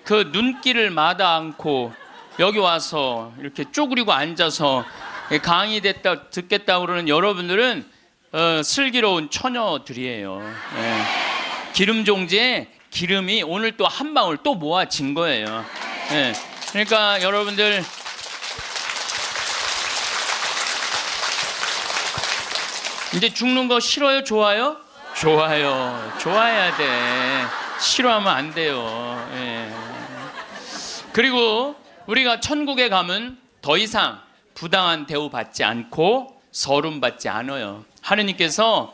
그 눈길을 마다 않고 여기 와서 이렇게 쪼그리고 앉아서 강의 듣겠다 그러는 여러분들은 슬기로운 처녀들이에요. 네. 기름 종지에 기름이 오늘 또 한 방울 또 모아진 거예요. 네. 그러니까 여러분들 이제 죽는 거 싫어요? 좋아요? 좋아요. 좋아야 돼. 싫어하면 안 돼요. 예. 그리고 우리가 천국에 가면 더 이상 부당한 대우 받지 않고 서름 받지 않아요. 하느님께서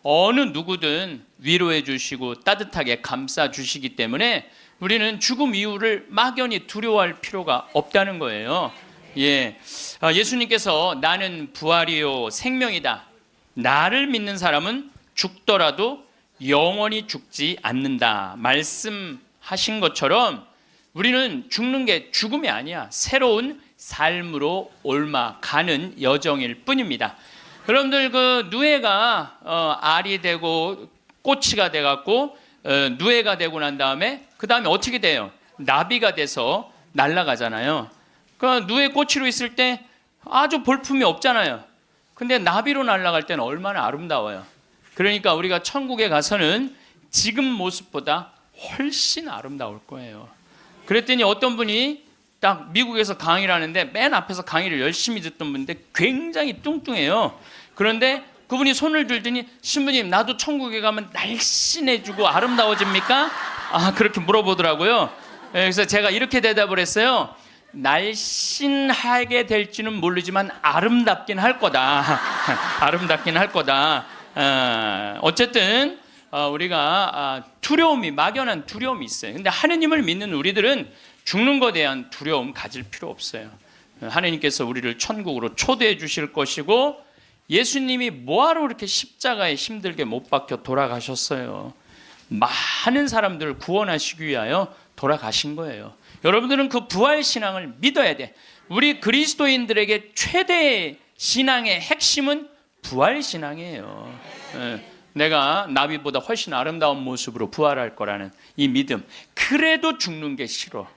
어느 누구든 위로해 주시고 따뜻하게 감싸 주시기 때문에 우리는 죽음 이후를 막연히 두려워할 필요가 없다는 거예요. 예. 예수님께서 나는 부활이요 생명이다. 나를 믿는 사람은 죽더라도 영원히 죽지 않는다 말씀하신 것처럼 우리는 죽는 게 죽음이 아니야. 새로운 삶으로 옮아가는 여정일 뿐입니다. 여러분들 그 누에가 알이 되고 꼬치가 돼갖고 누에가 되고 난 다음에 그 다음에 어떻게 돼요? 나비가 돼서 날아가잖아요. 그 누에 꼬치로 있을 때 아주 볼품이 없잖아요. 근데 나비로 날아갈 때는 얼마나 아름다워요. 그러니까 우리가 천국에 가서는 지금 모습보다 훨씬 아름다울 거예요. 그랬더니 어떤 분이 딱 미국에서 강의를 하는데 맨 앞에서 강의를 열심히 듣던 분인데 굉장히 뚱뚱해요. 그런데 그분이 손을 들더니 신부님 나도 천국에 가면 날씬해지고 아름다워집니까? 그렇게 물어보더라고요. 그래서 제가 이렇게 대답을 했어요. 날씬하게 될지는 모르지만 아름답긴 할 거다. 아름답긴 할 거다. 어쨌든 우리가 두려움이 막연한 두려움이 있어요. 근데 하느님을 믿는 우리들은 죽는 것에 대한 두려움 가질 필요 없어요. 하느님께서 우리를 천국으로 초대해 주실 것이고 예수님이 뭐하러 그렇게 십자가에 힘들게 못 박혀 돌아가셨어요. 많은 사람들을 구원하시기 위하여 돌아가신 거예요. 여러분들은 그 부활신앙을 믿어야 돼. 우리 그리스도인들에게 최대의 신앙의 핵심은 부활신앙이에요. 내가 나비보다 훨씬 아름다운 모습으로 부활할 거라는 이 믿음. 그래도 죽는 게 싫어.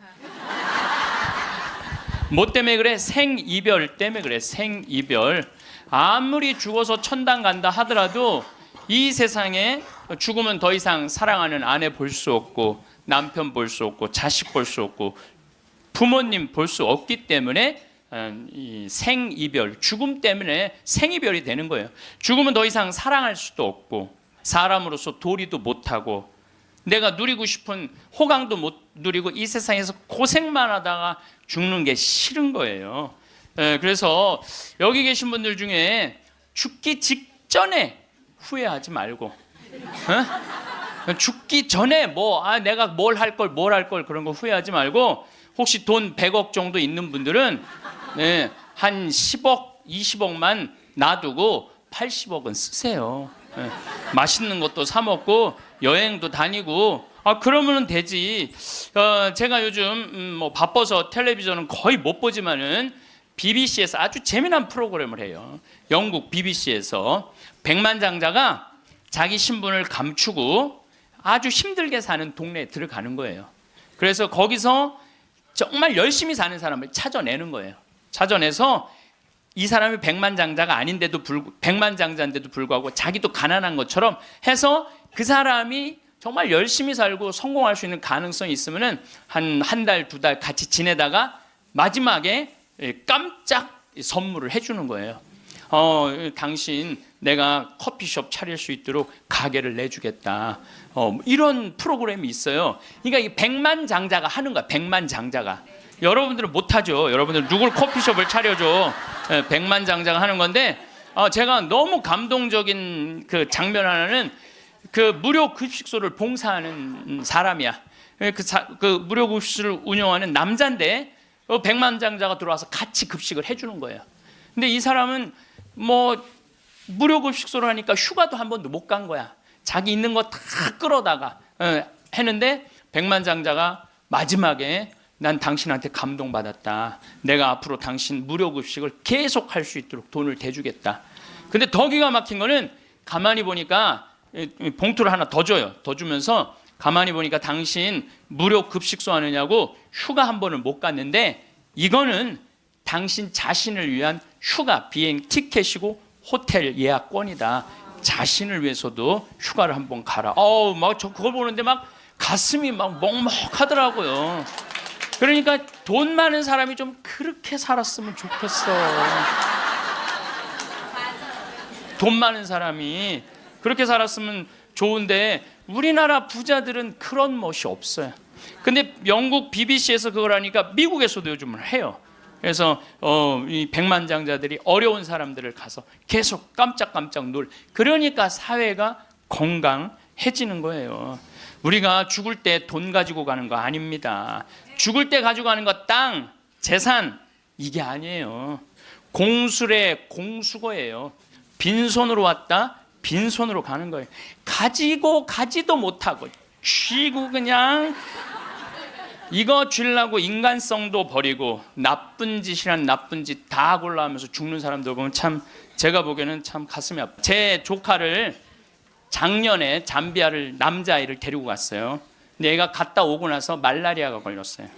뭐 때문에 그래? 생이별 때문에 그래. 생이별. 아무리 죽어서 천당 간다 하더라도 이 세상에 죽으면 더 이상 사랑하는 아내 볼 수 없고 남편 볼 수 없고 자식 볼 수 없고 부모님 볼 수 없기 때문에 이 생이별, 죽음 때문에 생이별이 되는 거예요. 죽으면 더 이상 사랑할 수도 없고 사람으로서 도리도 못하고 내가 누리고 싶은 호강도 못 누리고 이 세상에서 고생만 하다가 죽는 게 싫은 거예요. 그래서 여기 계신 분들 중에 죽기 직전에 후회하지 말고 죽기 전에 내가 뭘 할 걸 그런 거 후회하지 말고 혹시 돈 100억 정도 있는 분들은 한 10억, 20억만 놔두고 80억은 쓰세요. 맛있는 것도 사 먹고 여행도 다니고 그러면 되지. 제가 요즘 바빠서 텔레비전은 거의 못 보지만은 BBC에서 아주 재미난 프로그램을 해요. 영국 BBC에서 백만장자가 자기 신분을 감추고 아주 힘들게 사는 동네에 들어가는 거예요. 그래서 거기서 정말 열심히 사는 사람을 찾아내는 거예요. 찾아내서 이 사람이 백만장자인데도 불구하고 자기도 가난한 것처럼 해서 그 사람이 정말 열심히 살고 성공할 수 있는 가능성이 있으면은 한 달, 2달 같이 지내다가 마지막에 깜짝 선물을 해주는 거예요. 당신 내가 커피숍 차릴 수 있도록 가게를 내주겠다. 이런 프로그램이 있어요. 그러니까 이 백만장자가 하는 거야. 백만장자가. 여러분들은 못하죠. 여러분들 누굴 커피숍을 차려줘. 백만장자가 하는 건데 제가 너무 감동적인 그 장면 하나는 그 무료 급식소를 봉사하는 사람이야. 그 무료 급식소를 운영하는 남자인데 백만장자가 들어와서 같이 급식을 해주는 거예요. 근데 이 사람은 뭐 무료 급식소를 하니까 휴가도 한 번도 못 간 거야. 자기 있는 거 다 끌어다가 했는데 백만장자가 마지막에 난 당신한테 감동받았다. 내가 앞으로 당신 무료 급식을 계속 할 수 있도록 돈을 대주겠다. 근데 더 기가 막힌 거는 가만히 보니까 봉투를 하나 더 줘요. 더 주면서 가만히 보니까 당신 무료 급식소 하느냐고 휴가 한 번을 못 갔는데 이거는 당신 자신을 위한 휴가 비행 티켓이고 호텔 예약권이다. 자신을 위해서도 휴가를 한번 가라. 막 저 그걸 보는데 막 가슴이 막 먹먹하더라고요. 그러니까 돈 많은 사람이 좀 그렇게 살았으면 좋겠어. 돈 많은 사람이 그렇게 살았으면 좋은데 우리나라 부자들은 그런 멋이 없어요. 근데 영국 BBC에서 그걸 하니까 미국에서도 요즘은 해요. 그래서 이 백만장자들이 어려운 사람들을 가서 계속 깜짝깜짝 그러니까 사회가 건강해지는 거예요. 우리가 죽을 때 돈 가지고 가는 거 아닙니다. 죽을 때 가지고 가는 거 땅, 재산 이게 아니에요. 공술의 공수거예요. 빈손으로 왔다 빈손으로 가는 거예요. 가지도 못하고 쥐고 그냥 이거 주려고 인간성도 버리고 나쁜 짓이란 나쁜 짓 다 하고 올라오면서 죽는 사람들 보면 참 제가 보기에는 참 가슴이 아파요. 제 조카를 작년에 잠비아를 남자아이를 데리고 갔어요. 근데 얘가 갔다 오고 나서 말라리아가 걸렸어요.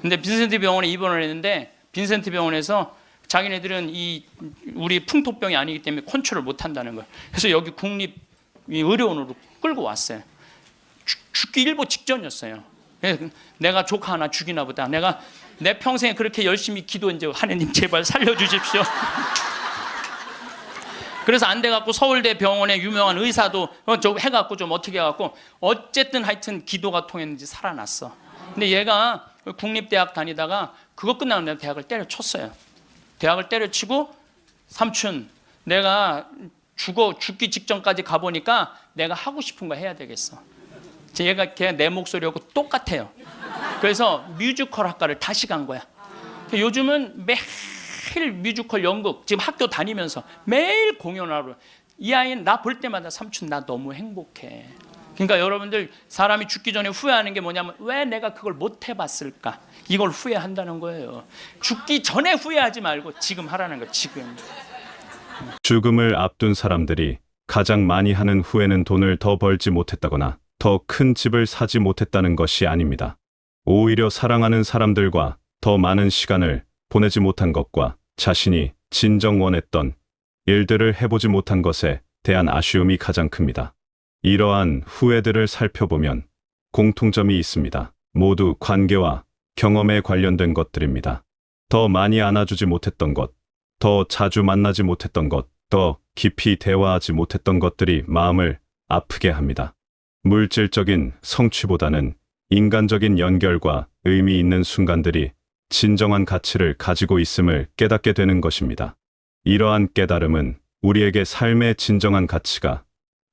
근데 빈센트 병원에 입원을 했는데 빈센트 병원에서 자기네들은 이 우리 풍토병이 아니기 때문에 컨트롤 못 한다는 거예요. 그래서 여기 국립 의료원으로 끌고 왔어요. 죽기 일보 직전이었어요. 내가 조카 하나 죽이나 보다. 내가 내 평생에 그렇게 열심히 기도했는데 하느님 제발 살려주십시오. 그래서 안 돼갖고 서울대 병원에 유명한 의사도 저 해갖고 좀 어떻게 해갖고 어쨌든 하여튼 기도가 통했는지 살아났어. 근데 얘가 국립대학 다니다가 그거 끝나고 내가 대학을 때려쳤어요. 대학을 때려치고 삼촌 내가 죽기 직전까지 가보니까 내가 하고 싶은 거 해야 되겠어. 얘가 걔 내 목소리하고 똑같아요. 그래서 뮤지컬 학과를 다시 간 거야. 요즘은 매일 뮤지컬 연극 지금 학교 다니면서 매일 공연하러 이 아이는 나 볼 때마다 삼촌 나 너무 행복해. 그러니까 여러분들 사람이 죽기 전에 후회하는 게 뭐냐면 왜 내가 그걸 못 해봤을까 이걸 후회한다는 거예요. 죽기 전에 후회하지 말고 지금 하라는 거 지금. 죽음을 앞둔 사람들이 가장 많이 하는 후회는 돈을 더 벌지 못했다거나 더 큰 집을 사지 못했다는 것이 아닙니다. 오히려 사랑하는 사람들과 더 많은 시간을 보내지 못한 것과 자신이 진정 원했던 일들을 해보지 못한 것에 대한 아쉬움이 가장 큽니다. 이러한 후회들을 살펴보면 공통점이 있습니다. 모두 관계와 경험에 관련된 것들입니다. 더 많이 안아주지 못했던 것, 더 자주 만나지 못했던 것, 더 깊이 대화하지 못했던 것들이 마음을 아프게 합니다. 물질적인 성취보다는 인간적인 연결과 의미 있는 순간들이 진정한 가치를 가지고 있음을 깨닫게 되는 것입니다. 이러한 깨달음은 우리에게 삶의 진정한 가치가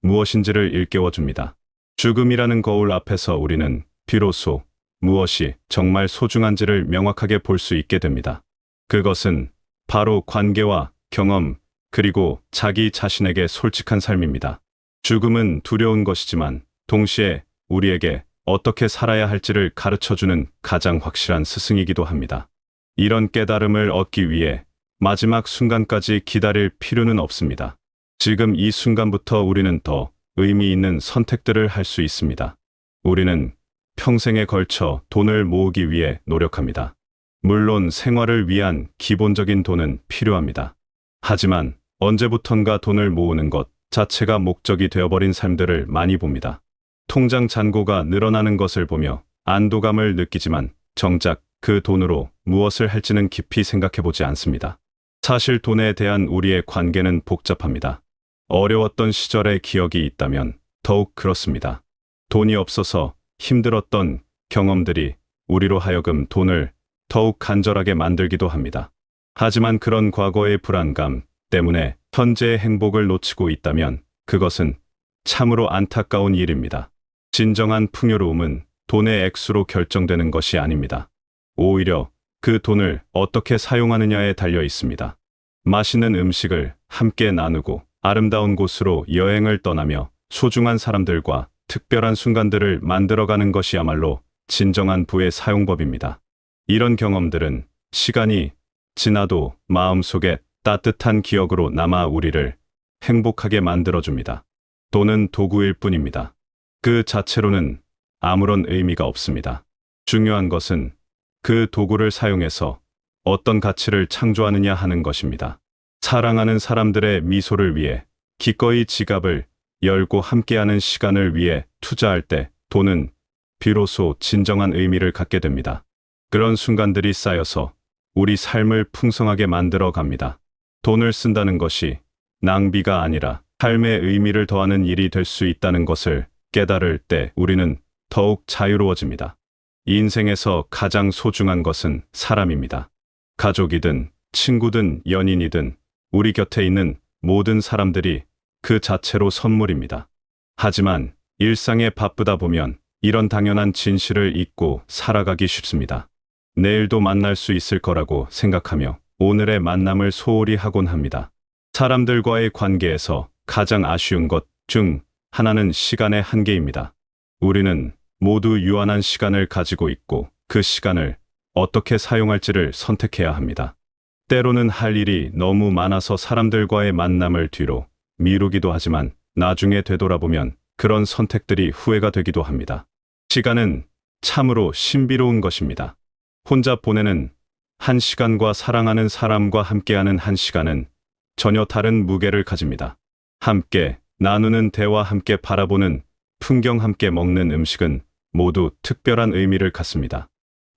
무엇인지를 일깨워줍니다. 죽음이라는 거울 앞에서 우리는 비로소 무엇이 정말 소중한지를 명확하게 볼 수 있게 됩니다. 그것은 바로 관계와 경험, 그리고 자기 자신에게 솔직한 삶입니다. 죽음은 두려운 것이지만 동시에 우리에게 어떻게 살아야 할지를 가르쳐주는 가장 확실한 스승이기도 합니다. 이런 깨달음을 얻기 위해 마지막 순간까지 기다릴 필요는 없습니다. 지금 이 순간부터 우리는 더 의미 있는 선택들을 할 수 있습니다. 우리는 평생에 걸쳐 돈을 모으기 위해 노력합니다. 물론 생활을 위한 기본적인 돈은 필요합니다. 하지만 언제부턴가 돈을 모으는 것 자체가 목적이 되어버린 삶들을 많이 봅니다. 통장 잔고가 늘어나는 것을 보며 안도감을 느끼지만 정작 그 돈으로 무엇을 할지는 깊이 생각해보지 않습니다. 사실 돈에 대한 우리의 관계는 복잡합니다. 어려웠던 시절의 기억이 있다면 더욱 그렇습니다. 돈이 없어서 힘들었던 경험들이 우리로 하여금 돈을 더욱 간절하게 만들기도 합니다. 하지만 그런 과거의 불안감 때문에 현재의 행복을 놓치고 있다면 그것은 참으로 안타까운 일입니다. 진정한 풍요로움은 돈의 액수로 결정되는 것이 아닙니다. 오히려 그 돈을 어떻게 사용하느냐에 달려 있습니다. 맛있는 음식을 함께 나누고 아름다운 곳으로 여행을 떠나며 소중한 사람들과 특별한 순간들을 만들어가는 것이야말로 진정한 부의 사용법입니다. 이런 경험들은 시간이 지나도 마음속에 따뜻한 기억으로 남아 우리를 행복하게 만들어줍니다. 돈은 도구일 뿐입니다. 그 자체로는 아무런 의미가 없습니다. 중요한 것은 그 도구를 사용해서 어떤 가치를 창조하느냐 하는 것입니다. 사랑하는 사람들의 미소를 위해 기꺼이 지갑을 열고 함께하는 시간을 위해 투자할 때 돈은 비로소 진정한 의미를 갖게 됩니다. 그런 순간들이 쌓여서 우리 삶을 풍성하게 만들어 갑니다. 돈을 쓴다는 것이 낭비가 아니라 삶의 의미를 더하는 일이 될 수 있다는 것을 깨달을 때 우리는 더욱 자유로워집니다. 인생에서 가장 소중한 것은 사람입니다. 가족이든 친구든 연인이든 우리 곁에 있는 모든 사람들이 그 자체로 선물입니다. 하지만 일상에 바쁘다 보면 이런 당연한 진실을 잊고 살아가기 쉽습니다. 내일도 만날 수 있을 거라고 생각하며 오늘의 만남을 소홀히 하곤 합니다. 사람들과의 관계에서 가장 아쉬운 것 중 하나는 시간의 한계입니다. 우리는 모두 유한한 시간을 가지고 있고 그 시간을 어떻게 사용할지를 선택해야 합니다. 때로는 할 일이 너무 많아서 사람들과의 만남을 뒤로 미루기도 하지만 나중에 되돌아보면 그런 선택들이 후회가 되기도 합니다. 시간은 참으로 신비로운 것입니다. 혼자 보내는 한 시간과 사랑하는 사람과 함께하는 한 시간은 전혀 다른 무게를 가집니다. 함께 나누는 대화, 함께 바라보는 풍경, 함께 먹는 음식은 모두 특별한 의미를 갖습니다.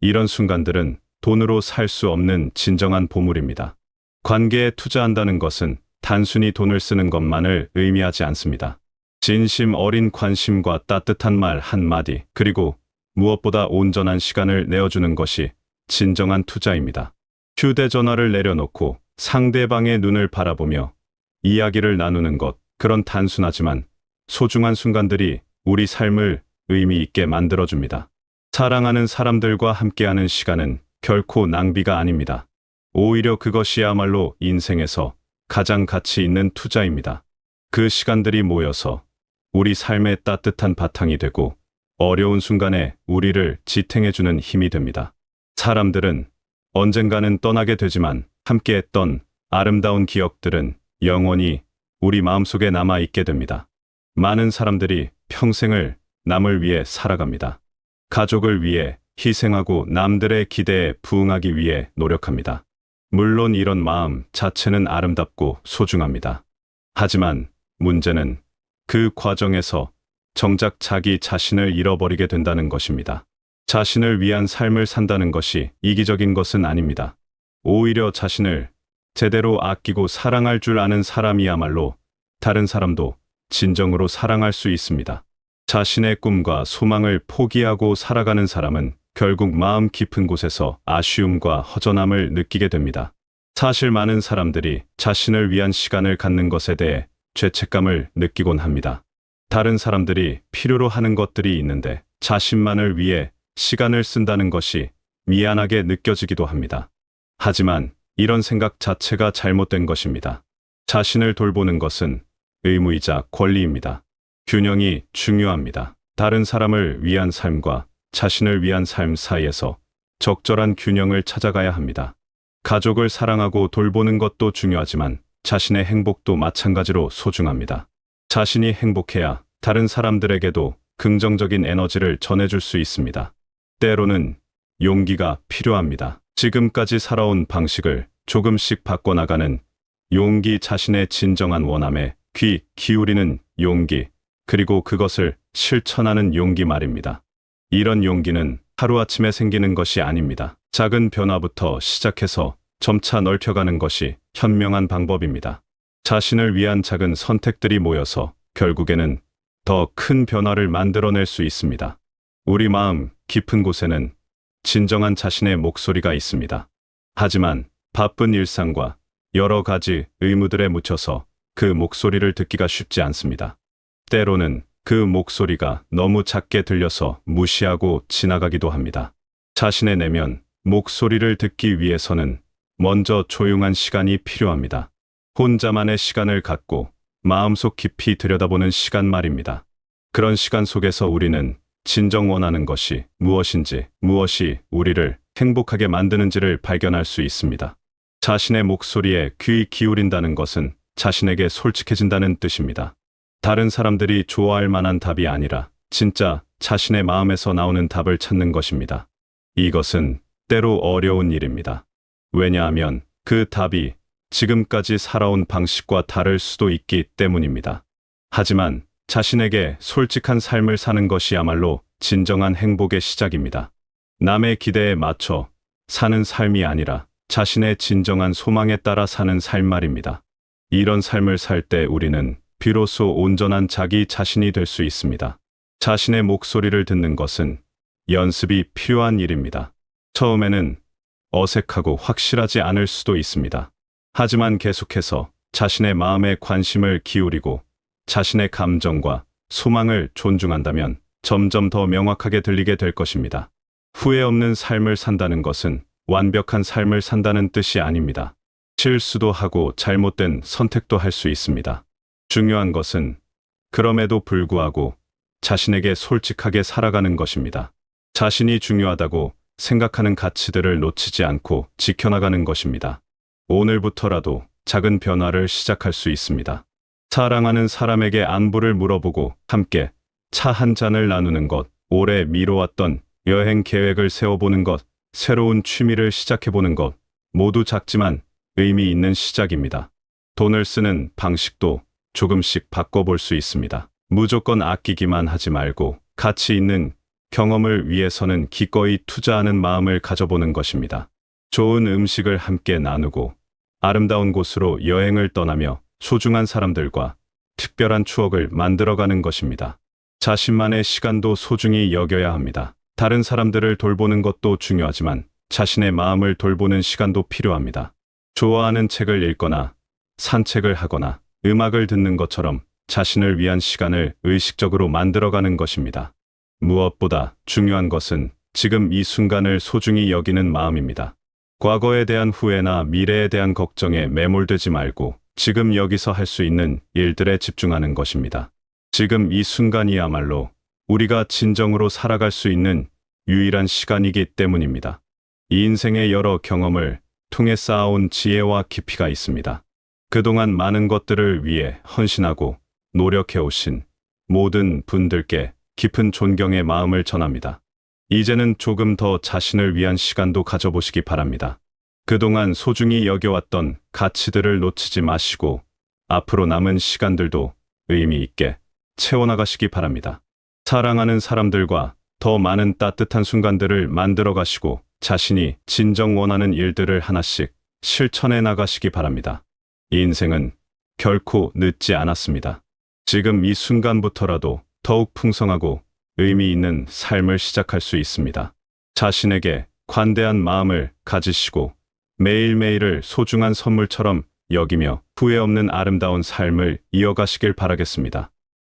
이런 순간들은 돈으로 살 수 없는 진정한 보물입니다. 관계에 투자한다는 것은 단순히 돈을 쓰는 것만을 의미하지 않습니다. 진심 어린 관심과 따뜻한 말 한마디, 그리고 무엇보다 온전한 시간을 내어주는 것이 진정한 투자입니다. 휴대전화를 내려놓고 상대방의 눈을 바라보며 이야기를 나누는 것, 그런 단순하지만 소중한 순간들이 우리 삶을 의미 있게 만들어줍니다. 사랑하는 사람들과 함께하는 시간은 결코 낭비가 아닙니다. 오히려 그것이야말로 인생에서 가장 가치 있는 투자입니다. 그 시간들이 모여서 우리 삶의 따뜻한 바탕이 되고 어려운 순간에 우리를 지탱해주는 힘이 됩니다. 사람들은 언젠가는 떠나게 되지만 함께했던 아름다운 기억들은 영원히 우리 마음속에 남아있게 됩니다. 많은 사람들이 평생을 남을 위해 살아갑니다. 가족을 위해 희생하고 남들의 기대에 부응하기 위해 노력합니다. 물론 이런 마음 자체는 아름답고 소중합니다. 하지만 문제는 그 과정에서 정작 자기 자신을 잃어버리게 된다는 것입니다. 자신을 위한 삶을 산다는 것이 이기적인 것은 아닙니다. 오히려 자신을 제대로 아끼고 사랑할 줄 아는 사람이야말로 다른 사람도 진정으로 사랑할 수 있습니다. 자신의 꿈과 소망을 포기하고 살아가는 사람은 결국 마음 깊은 곳에서 아쉬움과 허전함을 느끼게 됩니다. 사실 많은 사람들이 자신을 위한 시간을 갖는 것에 대해 죄책감을 느끼곤 합니다. 다른 사람들이 필요로 하는 것들이 있는데 자신만을 위해 시간을 쓴다는 것이 미안하게 느껴지기도 합니다. 하지만 이런 생각 자체가 잘못된 것입니다. 자신을 돌보는 것은 의무이자 권리입니다. 균형이 중요합니다. 다른 사람을 위한 삶과 자신을 위한 삶 사이에서 적절한 균형을 찾아가야 합니다. 가족을 사랑하고 돌보는 것도 중요하지만 자신의 행복도 마찬가지로 소중합니다. 자신이 행복해야 다른 사람들에게도 긍정적인 에너지를 전해줄 수 있습니다. 때로는 용기가 필요합니다. 지금까지 살아온 방식을 조금씩 바꿔나가는 용기, 자신의 진정한 원함에 귀 기울이는 용기, 그리고 그것을 실천하는 용기 말입니다. 이런 용기는 하루아침에 생기는 것이 아닙니다. 작은 변화부터 시작해서 점차 넓혀가는 것이 현명한 방법입니다. 자신을 위한 작은 선택들이 모여서 결국에는 더 큰 변화를 만들어낼 수 있습니다. 우리 마음 깊은 곳에는 진정한 자신의 목소리가 있습니다. 하지만 바쁜 일상과 여러 가지 의무들에 묻혀서 그 목소리를 듣기가 쉽지 않습니다. 때로는 그 목소리가 너무 작게 들려서 무시하고 지나가기도 합니다. 자신의 내면 목소리를 듣기 위해서는 먼저 조용한 시간이 필요합니다. 혼자만의 시간을 갖고 마음속 깊이 들여다보는 시간 말입니다. 그런 시간 속에서 우리는 진정 원하는 것이 무엇인지, 무엇이 우리를 행복하게 만드는지를 발견할 수 있습니다. 자신의 목소리에 귀 기울인다는 것은 자신에게 솔직해진다는 뜻입니다. 다른 사람들이 좋아할 만한 답이 아니라 진짜 자신의 마음에서 나오는 답을 찾는 것입니다. 이것은 때로 어려운 일입니다. 왜냐하면 그 답이 지금까지 살아온 방식과 다를 수도 있기 때문입니다. 하지만 자신에게 솔직한 삶을 사는 것이야말로 진정한 행복의 시작입니다. 남의 기대에 맞춰 사는 삶이 아니라 자신의 진정한 소망에 따라 사는 삶 말입니다. 이런 삶을 살 때 우리는 비로소 온전한 자기 자신이 될 수 있습니다. 자신의 목소리를 듣는 것은 연습이 필요한 일입니다. 처음에는 어색하고 확실하지 않을 수도 있습니다. 하지만 계속해서 자신의 마음에 관심을 기울이고 자신의 감정과 소망을 존중한다면 점점 더 명확하게 들리게 될 것입니다. 후회 없는 삶을 산다는 것은 완벽한 삶을 산다는 뜻이 아닙니다. 실수도 하고 잘못된 선택도 할 수 있습니다. 중요한 것은 그럼에도 불구하고 자신에게 솔직하게 살아가는 것입니다. 자신이 중요하다고 생각하는 가치들을 놓치지 않고 지켜나가는 것입니다. 오늘부터라도 작은 변화를 시작할 수 있습니다. 사랑하는 사람에게 안부를 물어보고 함께 차 한 잔을 나누는 것, 오래 미뤄왔던 여행 계획을 세워보는 것, 새로운 취미를 시작해보는 것, 모두 작지만 의미 있는 시작입니다. 돈을 쓰는 방식도 조금씩 바꿔볼 수 있습니다. 무조건 아끼기만 하지 말고 가치 있는 경험을 위해서는 기꺼이 투자하는 마음을 가져보는 것입니다. 좋은 음식을 함께 나누고 아름다운 곳으로 여행을 떠나며 소중한 사람들과 특별한 추억을 만들어가는 것입니다. 자신만의 시간도 소중히 여겨야 합니다. 다른 사람들을 돌보는 것도 중요하지만 자신의 마음을 돌보는 시간도 필요합니다. 좋아하는 책을 읽거나 산책을 하거나 음악을 듣는 것처럼 자신을 위한 시간을 의식적으로 만들어가는 것입니다. 무엇보다 중요한 것은 지금 이 순간을 소중히 여기는 마음입니다. 과거에 대한 후회나 미래에 대한 걱정에 매몰되지 말고 지금 여기서 할 수 있는 일들에 집중하는 것입니다. 지금 이 순간이야말로 우리가 진정으로 살아갈 수 있는 유일한 시간이기 때문입니다. 이 인생의 여러 경험을 통해 쌓아온 지혜와 깊이가 있습니다. 그동안 많은 것들을 위해 헌신하고 노력해오신 모든 분들께 깊은 존경의 마음을 전합니다. 이제는 조금 더 자신을 위한 시간도 가져보시기 바랍니다. 그동안 소중히 여겨왔던 가치들을 놓치지 마시고 앞으로 남은 시간들도 의미 있게 채워나가시기 바랍니다. 사랑하는 사람들과 더 많은 따뜻한 순간들을 만들어 가시고 자신이 진정 원하는 일들을 하나씩 실천해 나가시기 바랍니다. 이 인생은 결코 늦지 않았습니다. 지금 이 순간부터라도 더욱 풍성하고 의미 있는 삶을 시작할 수 있습니다. 자신에게 관대한 마음을 가지시고 매일매일을 소중한 선물처럼 여기며 후회 없는 아름다운 삶을 이어가시길 바라겠습니다.